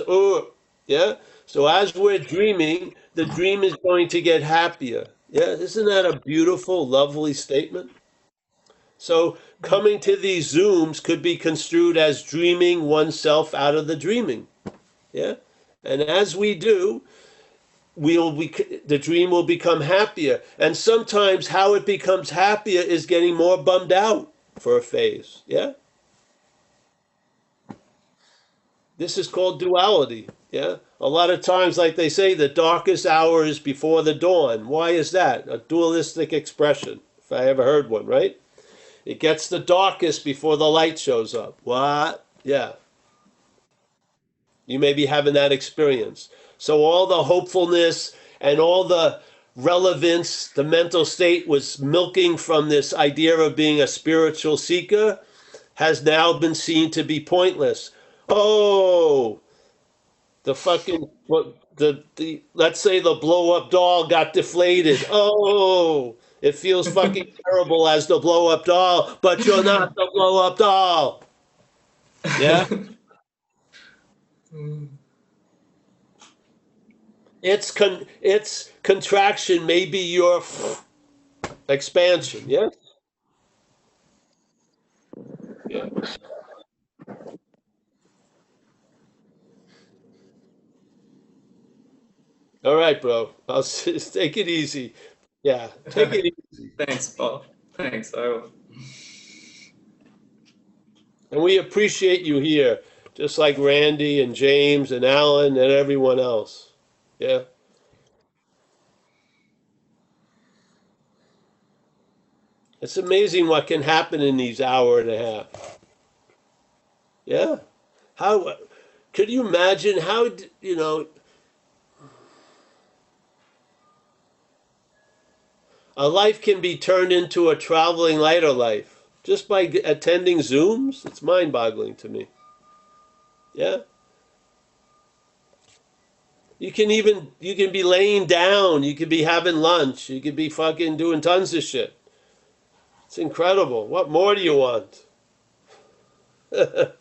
Speaker 1: yeah? So as we're dreaming, the dream is going to get happier. Yeah, isn't that a beautiful, lovely statement? So coming to these Zooms could be construed as dreaming oneself out of the dreaming. Yeah. And as we do, the dream will become happier. And sometimes how it becomes happier is getting more bummed out for a phase. Yeah. This is called duality. Yeah. A lot of times, like they say, the darkest hour is before the dawn. Why is that? A dualistic expression, if I ever heard one, right? It gets the darkest before the light shows up. What? Yeah. You may be having that experience. So all the hopefulness and all the relevance the mental state was milking from this idea of being a spiritual seeker has now been seen to be pointless. Oh, the fucking what the let's say the blow up doll got deflated. Oh, it feels fucking terrible as the blow up doll, but you're not the blow up doll. Yeah? Its contraction may be your expansion. Yeah. Yeah. All right, bro. I'll take it easy. Yeah, take it easy.
Speaker 8: Thanks, Paul. Thanks. I will.
Speaker 1: And we appreciate you here, just like Randy and James and Alan and everyone else. Yeah. It's amazing what can happen in these hour and a half. Yeah. How could you imagine how, a life can be turned into a traveling lighter life just by attending Zooms? It's mind-boggling to me. Yeah. You can be laying down, you could be having lunch, you could be fucking doing tons of shit. It's incredible. What more do you want? They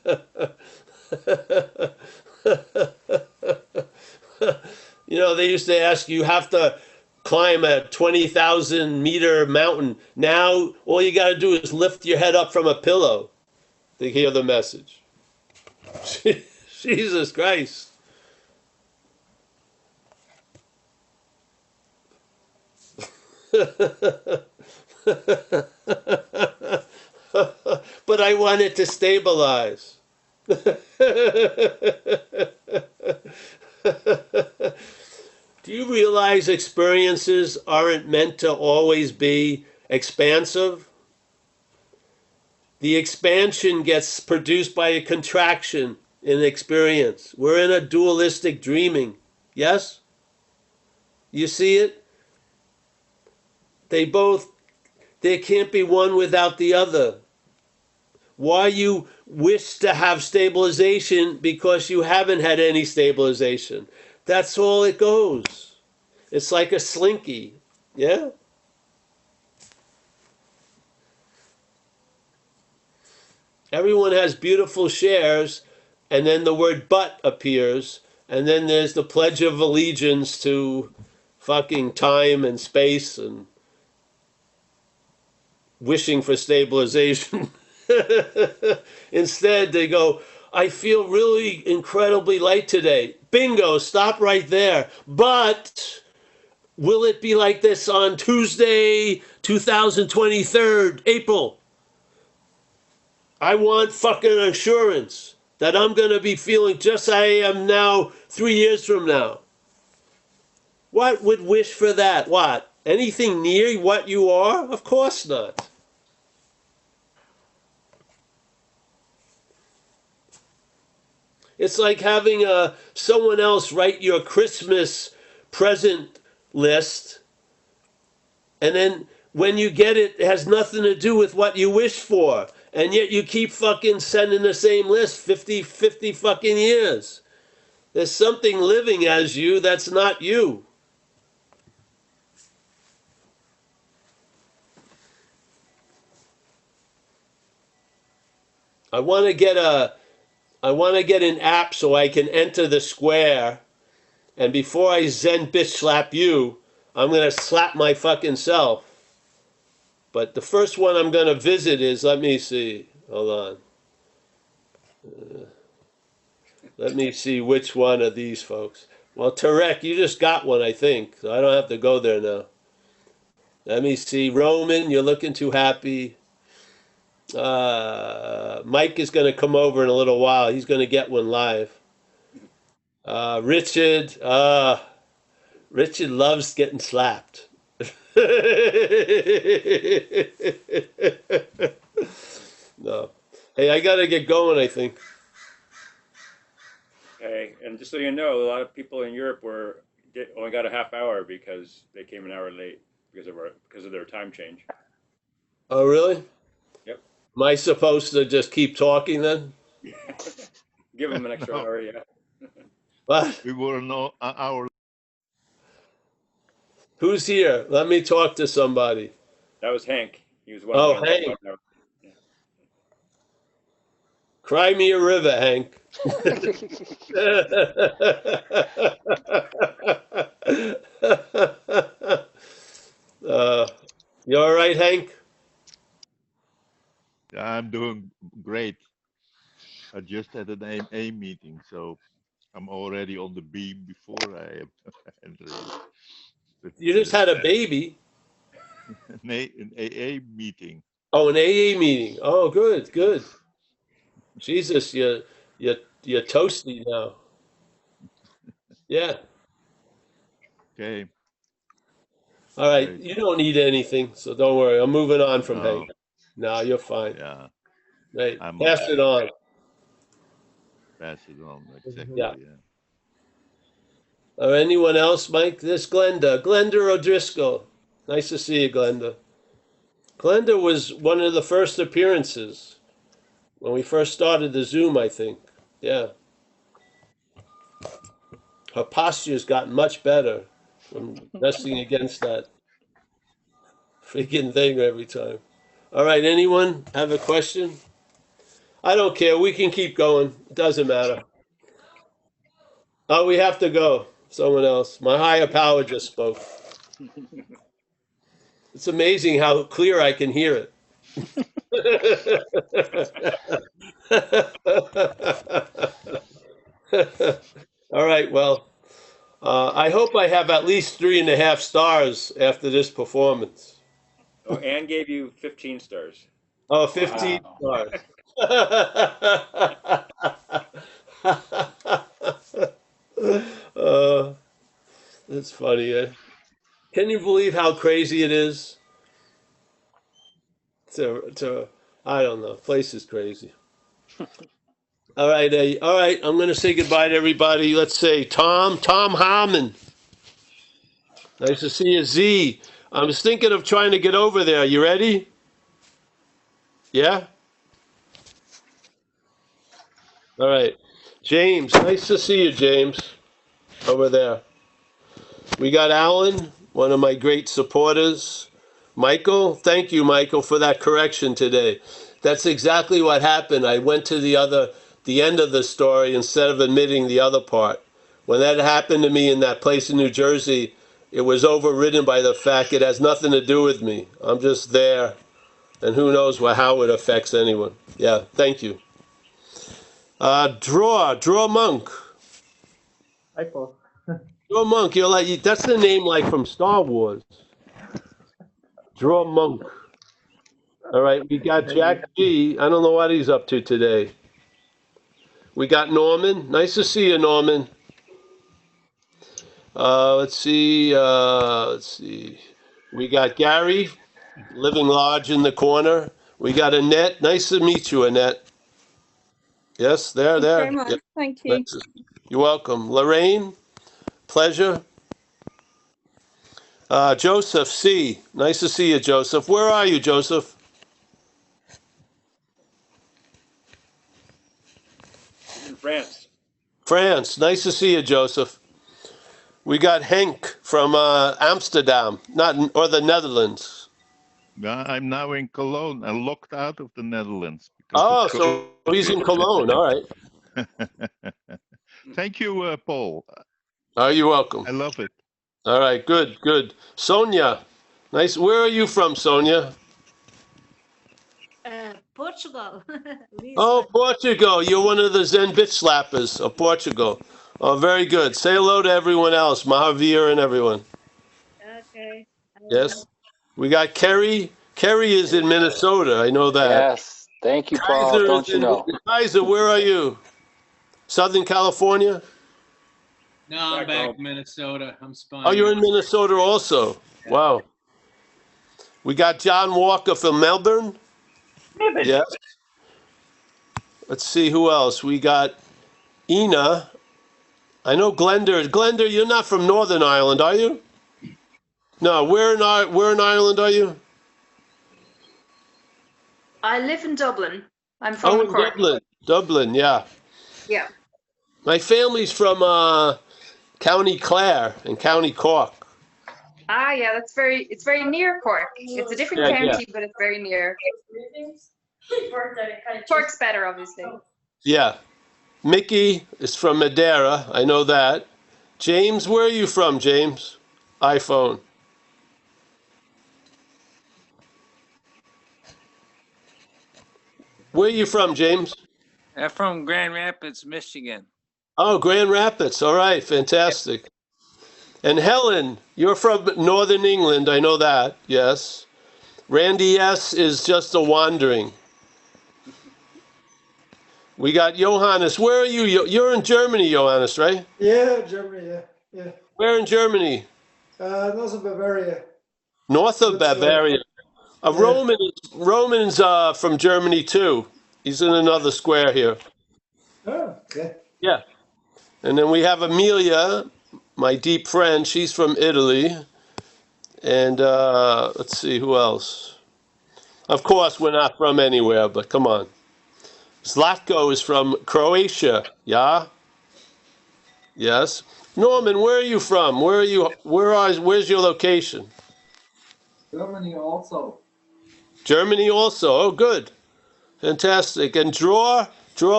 Speaker 1: used to ask you have to climb a 20,000-meter mountain. Now, all you got to do is lift your head up from a pillow to hear the message. Jesus Christ. But I want it to stabilize. Do you realize experiences aren't meant to always be expansive? The expansion gets produced by a contraction in experience. We're in a dualistic dreaming. Yes? You see it? There can't be one without the other. Why you wish to have stabilization because you haven't had any stabilization. That's all it goes. It's like a slinky. Yeah? Everyone has beautiful shares, and then the word but appears, and then there's the Pledge of Allegiance to fucking time and space and wishing for stabilization. Instead, they go, I feel really incredibly light today. Bingo, stop right there. But will it be like this on Tuesday, 2023, April? I want fucking assurance that I'm going to be feeling just as I am now 3 years from now. What would wish for that? What? Anything near what you are? Of course not. It's like having someone else write your Christmas present list, and then when you get it, it has nothing to do with what you wish for. And yet you keep fucking sending the same list 50 fucking years. There's something living as you that's not you. I want to get an app so I can enter the square, and before I Zen bitch slap you, I'm going to slap my fucking self. But the first one I'm going to visit is, let me see. Hold on. Let me see which one of these folks. Well, Tarek, you just got one, I think. So I don't have to go there now. Let me see. Roman, you're looking too happy. Mike is going to come over in a little while. He's going to get one live. Richard. Richard loves getting slapped. No. Hey, I got to get going, I think.
Speaker 2: Okay, and just so you know, a lot of people in Europe only got a half hour because they came an hour late because of their time change.
Speaker 1: Oh, really?
Speaker 2: Yep.
Speaker 1: Am I supposed to just keep talking then?
Speaker 2: Give them an extra
Speaker 9: No.
Speaker 2: hour, yeah.
Speaker 1: What?
Speaker 9: We were an hour.
Speaker 1: Who's here? Let me talk to somebody.
Speaker 2: That was Hank. He was one.
Speaker 1: Oh,
Speaker 2: One
Speaker 1: Hank.
Speaker 2: hour. Yeah.
Speaker 1: Cry me a river, Hank. You all right, Hank?
Speaker 9: I'm doing great. I just had an AA meeting, so I'm already on the beam before I enter.
Speaker 1: You just had a baby.
Speaker 9: An AA meeting.
Speaker 1: Oh, an AA meeting. Oh, good, good. Jesus, you're toasty now. Yeah.
Speaker 9: Okay.
Speaker 1: All right.
Speaker 9: Great.
Speaker 1: You don't need anything, so don't worry. I'm moving on from
Speaker 9: No.
Speaker 1: Hank. No, you're fine.
Speaker 9: Yeah.
Speaker 1: Hey,
Speaker 9: I'm
Speaker 1: pass it on.
Speaker 9: pass it on. Exactly.
Speaker 1: Yeah.
Speaker 9: Yeah.
Speaker 1: Or anyone else, Mike? This Glenda. Glenda O'Driscoll. Nice to see you, Glenda. Glenda was one of the first appearances when we first started the Zoom, I think. Yeah. Her posture's gotten much better from resting against that freaking thing every time. All right, anyone have a question? I don't care. We can keep going. It doesn't matter. Oh, we have to go. Someone else. My higher power just spoke. It's amazing how clear I can hear it. All right, well, I hope I have at least 3.5 stars after this performance.
Speaker 2: Oh, Anne gave you 15 stars.
Speaker 1: Oh, 15
Speaker 5: Wow.
Speaker 1: stars. That's funny. Eh? Can you believe how crazy it is? I don't know. Place is crazy. All right, all right. I'm going to say goodbye to everybody. Let's say Tom Harmon. Nice to see you, Z. I was thinking of trying to get over there. You ready? Yeah? All right. James, nice to see you, James, over there. We got Alan, one of my great supporters. Michael, thank you, Michael, for that correction today. That's exactly what happened. I went to the end of the story instead of admitting the other part. When that happened to me in that place in New Jersey, it was overridden by the fact it has nothing to do with me. I'm just there, and who knows how it affects anyone. Yeah, thank you. Draw Monk.
Speaker 10: Hi, Paul.
Speaker 1: Draw Monk, you're like that's the name like from Star Wars. Draw Monk. All right, we got Jack G. I don't know what he's up to today. We got Norman. Nice to see you, Norman. Let's see. Let's see. We got Gary, living large in the corner. We got Annette. Nice to meet you, Annette. Yes, there.
Speaker 11: Very much.
Speaker 1: Yep.
Speaker 11: Thank you.
Speaker 1: You're welcome. Lorraine, pleasure. Joseph C. Nice to see you, Joseph. Where are you, Joseph?
Speaker 2: He's in France.
Speaker 1: France. Nice to see you, Joseph. We got Henk from Amsterdam, or the Netherlands.
Speaker 9: I'm now in Cologne. I locked out of the Netherlands.
Speaker 1: Oh, so he's in Cologne. All right.
Speaker 9: Thank you, Paul.
Speaker 1: Oh, you're welcome.
Speaker 9: I love it.
Speaker 1: All right, good, good. Sonia, nice. Where are you from, Sonia?
Speaker 11: Portugal.
Speaker 1: Oh,
Speaker 11: Lisbon.
Speaker 1: Portugal. You're one of the Zen bitch slappers of Portugal. Oh, very good. Say hello to everyone else, Mahavir and everyone.
Speaker 11: Okay. I
Speaker 1: Yes.
Speaker 11: will.
Speaker 1: We got Kerry. Kerry is in Minnesota. I know that.
Speaker 12: Yes. Thank you, Paul.
Speaker 1: Kaiser is
Speaker 12: Don't you
Speaker 1: in
Speaker 12: know?
Speaker 1: Kaiser. Where are you? Southern California.
Speaker 13: No, I'm
Speaker 2: Back
Speaker 13: back
Speaker 2: home.
Speaker 13: in Minnesota. I'm
Speaker 1: Oh,
Speaker 13: spying
Speaker 1: you're
Speaker 13: out.
Speaker 1: in Minnesota also.
Speaker 13: Yeah.
Speaker 1: Wow. We got John Walker from Melbourne. Yes. Let's see who else. We got Ina. I know Glenda. Glenda, you're not from Northern Ireland, are you? No. Where in Ireland are you?
Speaker 14: I live in Dublin. I'm
Speaker 1: Oh,
Speaker 14: from
Speaker 1: in
Speaker 14: Cork.
Speaker 1: Dublin. Dublin, yeah.
Speaker 14: Yeah.
Speaker 1: My family's from County Clare and County Cork.
Speaker 14: Ah, yeah, it's very near Cork. It's a different
Speaker 1: Yeah, yeah.
Speaker 14: county, but it's very near. Cork's better, obviously.
Speaker 1: Yeah. Mickey is from Madeira. I know that. James, where are you from, James? iPhone. Where are you from, James?
Speaker 15: I'm from Grand Rapids, Michigan.
Speaker 1: Oh, Grand Rapids. All right, fantastic. And Helen, you're from Northern England. I know that. Yes. Randy S. is just a wandering. We got Johannes. Where are you? You're in Germany, Johannes, right?
Speaker 10: Yeah, Germany. Yeah.
Speaker 1: Where in Germany?
Speaker 10: North of Bavaria.
Speaker 1: North of
Speaker 10: Switzerland.
Speaker 1: Bavaria.
Speaker 10: Yeah.
Speaker 1: Roman's from Germany too. He's in another square here.
Speaker 10: Oh, yeah.
Speaker 1: Yeah. And then we have Amelia, my deep friend. She's from Italy. And let's see, who else? Of course, we're not from anywhere, but come on. Zlatko is from Croatia. Yeah? Yes. Norman, where are you from? Where's your location?
Speaker 16: Germany also.
Speaker 1: Germany also. Oh, good. Fantastic. And Draw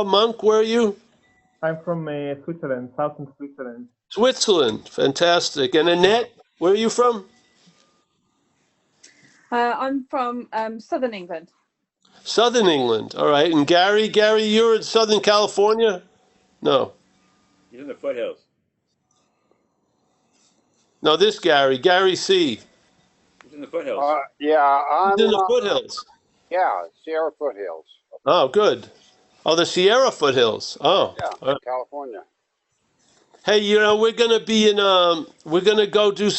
Speaker 1: Monk, where are you?
Speaker 10: I'm from Switzerland, southern Switzerland.
Speaker 1: Switzerland. Fantastic. And Annette, where are you from?
Speaker 17: I'm from Southern England.
Speaker 1: Southern England. All right. And Gary, you're in Southern California? No.
Speaker 2: He's in the foothills.
Speaker 1: No, this Gary C.
Speaker 2: He's in the foothills.
Speaker 4: Yeah,
Speaker 1: He's in the foothills.
Speaker 4: Yeah, Sierra foothills.
Speaker 1: Oh, good. Oh, the Sierra foothills. Oh.
Speaker 4: Yeah,
Speaker 1: All right.
Speaker 4: California.
Speaker 1: Hey, we're gonna be in we're gonna go do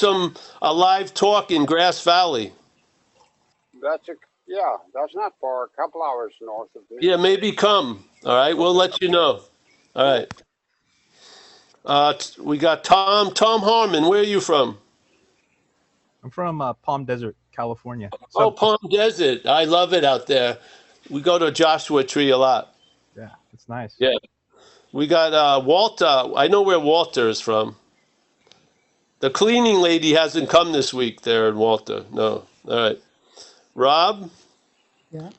Speaker 1: a live talk in Grass Valley.
Speaker 4: That's not far. A couple hours north of me.
Speaker 1: Yeah, maybe come. All right, we'll let you know. All right. We got Tom Harmon. Where are you from?
Speaker 18: I'm from Palm Desert, California.
Speaker 1: Oh, Palm Desert. I love it out there. We go to Joshua Tree a lot.
Speaker 18: Yeah, it's nice.
Speaker 1: Yeah. We got Walter. I know where Walter is from. The cleaning lady hasn't come this week there in Walter. No. All right. Rob?
Speaker 19: Yeah.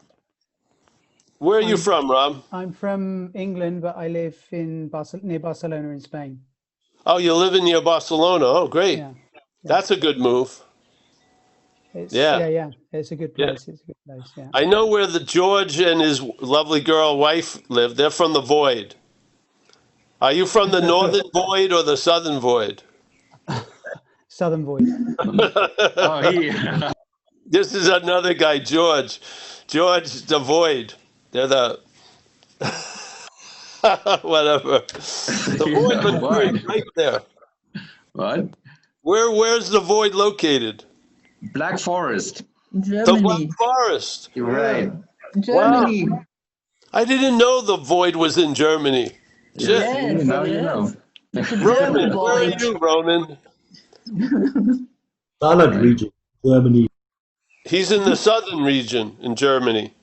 Speaker 1: Where are you from, Rob?
Speaker 19: I'm from England, but I live in near Barcelona in Spain.
Speaker 1: Oh, you live near Barcelona. Oh, great.
Speaker 19: Yeah.
Speaker 1: That's a good move.
Speaker 19: Yeah. It's a good place. It's a good place, yeah.
Speaker 1: I know where the George and his lovely girl wife live. They're from the Void. Are you from the Northern Void or the Southern Void?
Speaker 19: Southern Void.
Speaker 1: Oh, yeah. This is another guy, George. George the Void. They're the whatever. The Void looks great right there.
Speaker 20: What?
Speaker 1: Where's the Void located?
Speaker 20: Black Forest.
Speaker 1: The Black Forest.
Speaker 20: You're right.
Speaker 19: Germany.
Speaker 1: Wow. I didn't know the Void was in Germany.
Speaker 20: Yes, now you know.
Speaker 1: Roman, where are you, Roman?
Speaker 21: Salad region, Germany.
Speaker 1: He's in the southern region in Germany.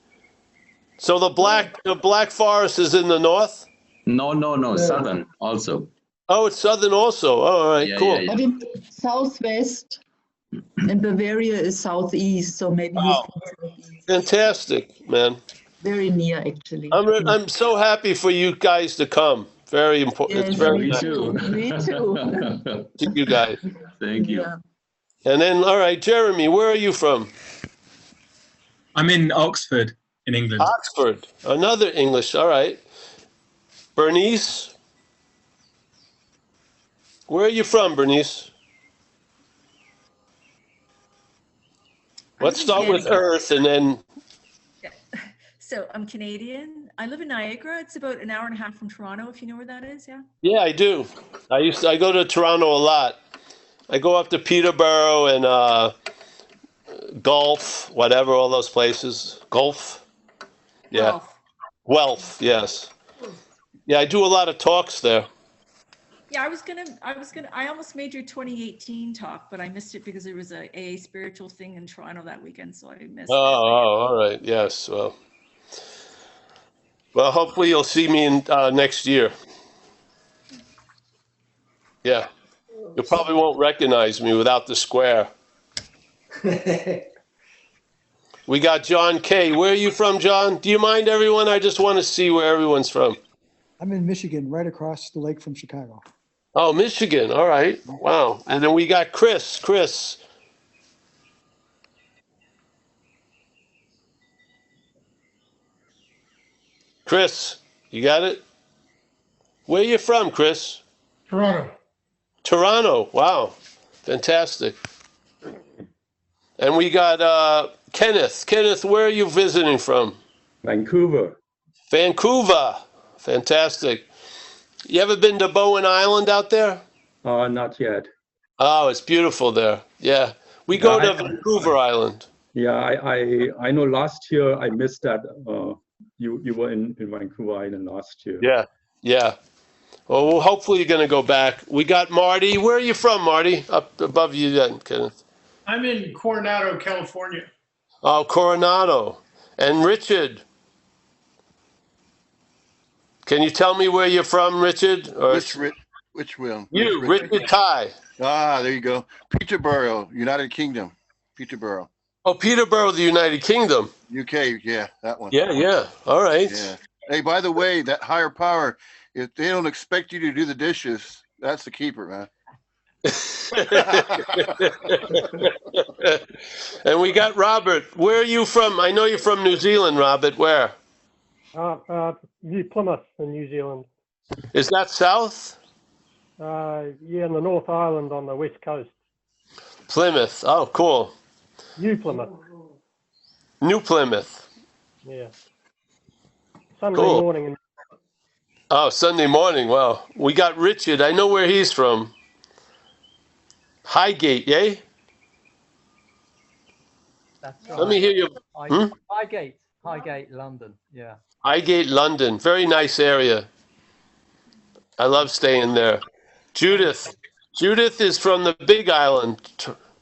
Speaker 1: So the Black Forest is in the north?
Speaker 20: No, southern also.
Speaker 1: Oh, it's southern also. Oh, all right, cool.
Speaker 22: But it's southwest, and Bavaria is southeast, so maybe he's from southeast.
Speaker 1: Fantastic, man.
Speaker 22: Very near, actually.
Speaker 1: I'm so happy for you guys to come. Very important.
Speaker 22: Yes,
Speaker 1: It's very
Speaker 22: me
Speaker 1: nice.
Speaker 22: too. Me too.
Speaker 1: To you guys.
Speaker 20: Thank you.
Speaker 22: Yeah.
Speaker 1: And then, all right, Jeremy, where are you from?
Speaker 3: I'm in Oxford, in England.
Speaker 1: Oxford. Another English. All right. Bernice, where are you from, Bernice? Let's start with Earth and then.
Speaker 12: So I'm Canadian. I live in Niagara. It's about an hour and a half from Toronto, if you know where that is. Yeah.
Speaker 1: Yeah, I do. I go to Toronto a lot. I go up to Peterborough and Gulf, whatever, all those places. Gulf. Yeah. Guelph, yes. Yeah, I do a lot of talks there.
Speaker 12: Yeah, I almost made your 2018 talk, but I missed it because there was a AA spiritual thing in Toronto that weekend, so I missed it.
Speaker 1: Oh, all right. Yes. Well, hopefully you'll see me in next year. Yeah. You probably won't recognize me without the square. We got John K. Where are you from, John? Do you mind, everyone? I just want to see where everyone's from.
Speaker 6: I'm in Michigan, right across the lake from Chicago.
Speaker 1: Oh, Michigan. All right. Wow. And then we got Chris. Chris, you got it? Where are you from, Chris?
Speaker 10: Toronto.
Speaker 1: Toronto. Wow. Fantastic. And we got Kenneth. Kenneth, where are you visiting from?
Speaker 23: Vancouver.
Speaker 1: Vancouver. Fantastic. You ever been to Bowen Island out there?
Speaker 23: Not yet.
Speaker 1: Oh, it's beautiful there. Yeah. We go to Vancouver Island.
Speaker 23: Yeah, I know last year I missed that. You were in Vancouver Island last year.
Speaker 1: Yeah. Yeah. Well, hopefully you're going to go back. We got Marty. Where are you from, Marty? Up above you then, Kenneth.
Speaker 10: I'm in Coronado, California.
Speaker 1: Oh, Coronado. And Richard. Can you tell me where you're from, Richard? Or
Speaker 24: Which one?
Speaker 1: you, Richard Ty.
Speaker 24: Ah, there you go. Peterborough, United Kingdom. Peterborough.
Speaker 1: Oh, Peterborough, the United Kingdom.
Speaker 24: UK, yeah, that one.
Speaker 1: Yeah. All right.
Speaker 24: Yeah. Hey, by the way, that higher power, if they don't expect you to do the dishes, that's the keeper, man.
Speaker 1: And we got Robert. Where are you from? I know you're from New Zealand, Robert. Where?
Speaker 25: Plymouth in New Zealand.
Speaker 1: Is that south?
Speaker 25: Yeah, in the North Island on the west coast.
Speaker 1: Plymouth. Oh, cool.
Speaker 25: New Plymouth.
Speaker 1: New Plymouth.
Speaker 25: Yeah. Sunday
Speaker 1: Cool.
Speaker 25: morning.
Speaker 1: Oh, Sunday morning. Wow. We got Richard. I know where he's from. Highgate, yay?
Speaker 26: That's right.
Speaker 1: Let me hear you.
Speaker 26: Highgate, London. Yeah.
Speaker 1: Highgate, London. Very nice area. I love staying there. Judith. Judith is from the Big Island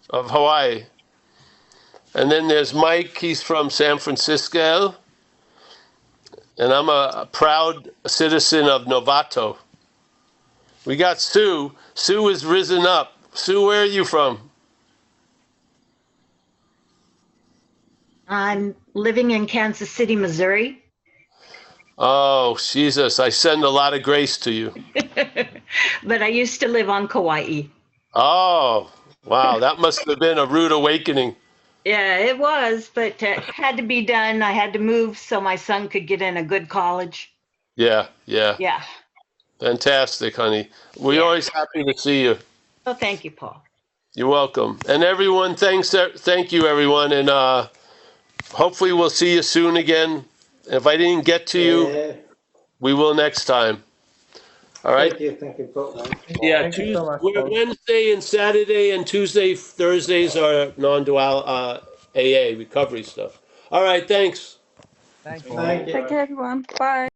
Speaker 1: of Hawaii. And then there's Mike. He's from San Francisco. And I'm a proud citizen of Novato. We got Sue. Sue is risen up. Sue, where are you from?
Speaker 27: I'm living in Kansas City, Missouri.
Speaker 1: Oh, Jesus. I send a lot of grace to you.
Speaker 27: But I used to live on Kauai.
Speaker 1: Oh, wow. That must have been a rude awakening.
Speaker 27: Yeah, it was, but it had to be done. I had to move so my son could get in a good college.
Speaker 1: Yeah.
Speaker 27: Yeah.
Speaker 1: Fantastic, honey. We're always happy to see you.
Speaker 27: Well, thank you, Paul.
Speaker 1: You're welcome. And everyone, thank you, everyone. And hopefully we'll see you soon again. If I didn't get to you, we will next time. All right?
Speaker 10: Thank you, Paul.
Speaker 1: Yeah,
Speaker 10: Thank you so much, Paul.
Speaker 1: Wednesday and Saturday and Tuesday, Thursdays are non-dual AA recovery stuff. All right, thanks.
Speaker 26: Thank you.
Speaker 10: Thank you.
Speaker 17: Take care, everyone. Bye.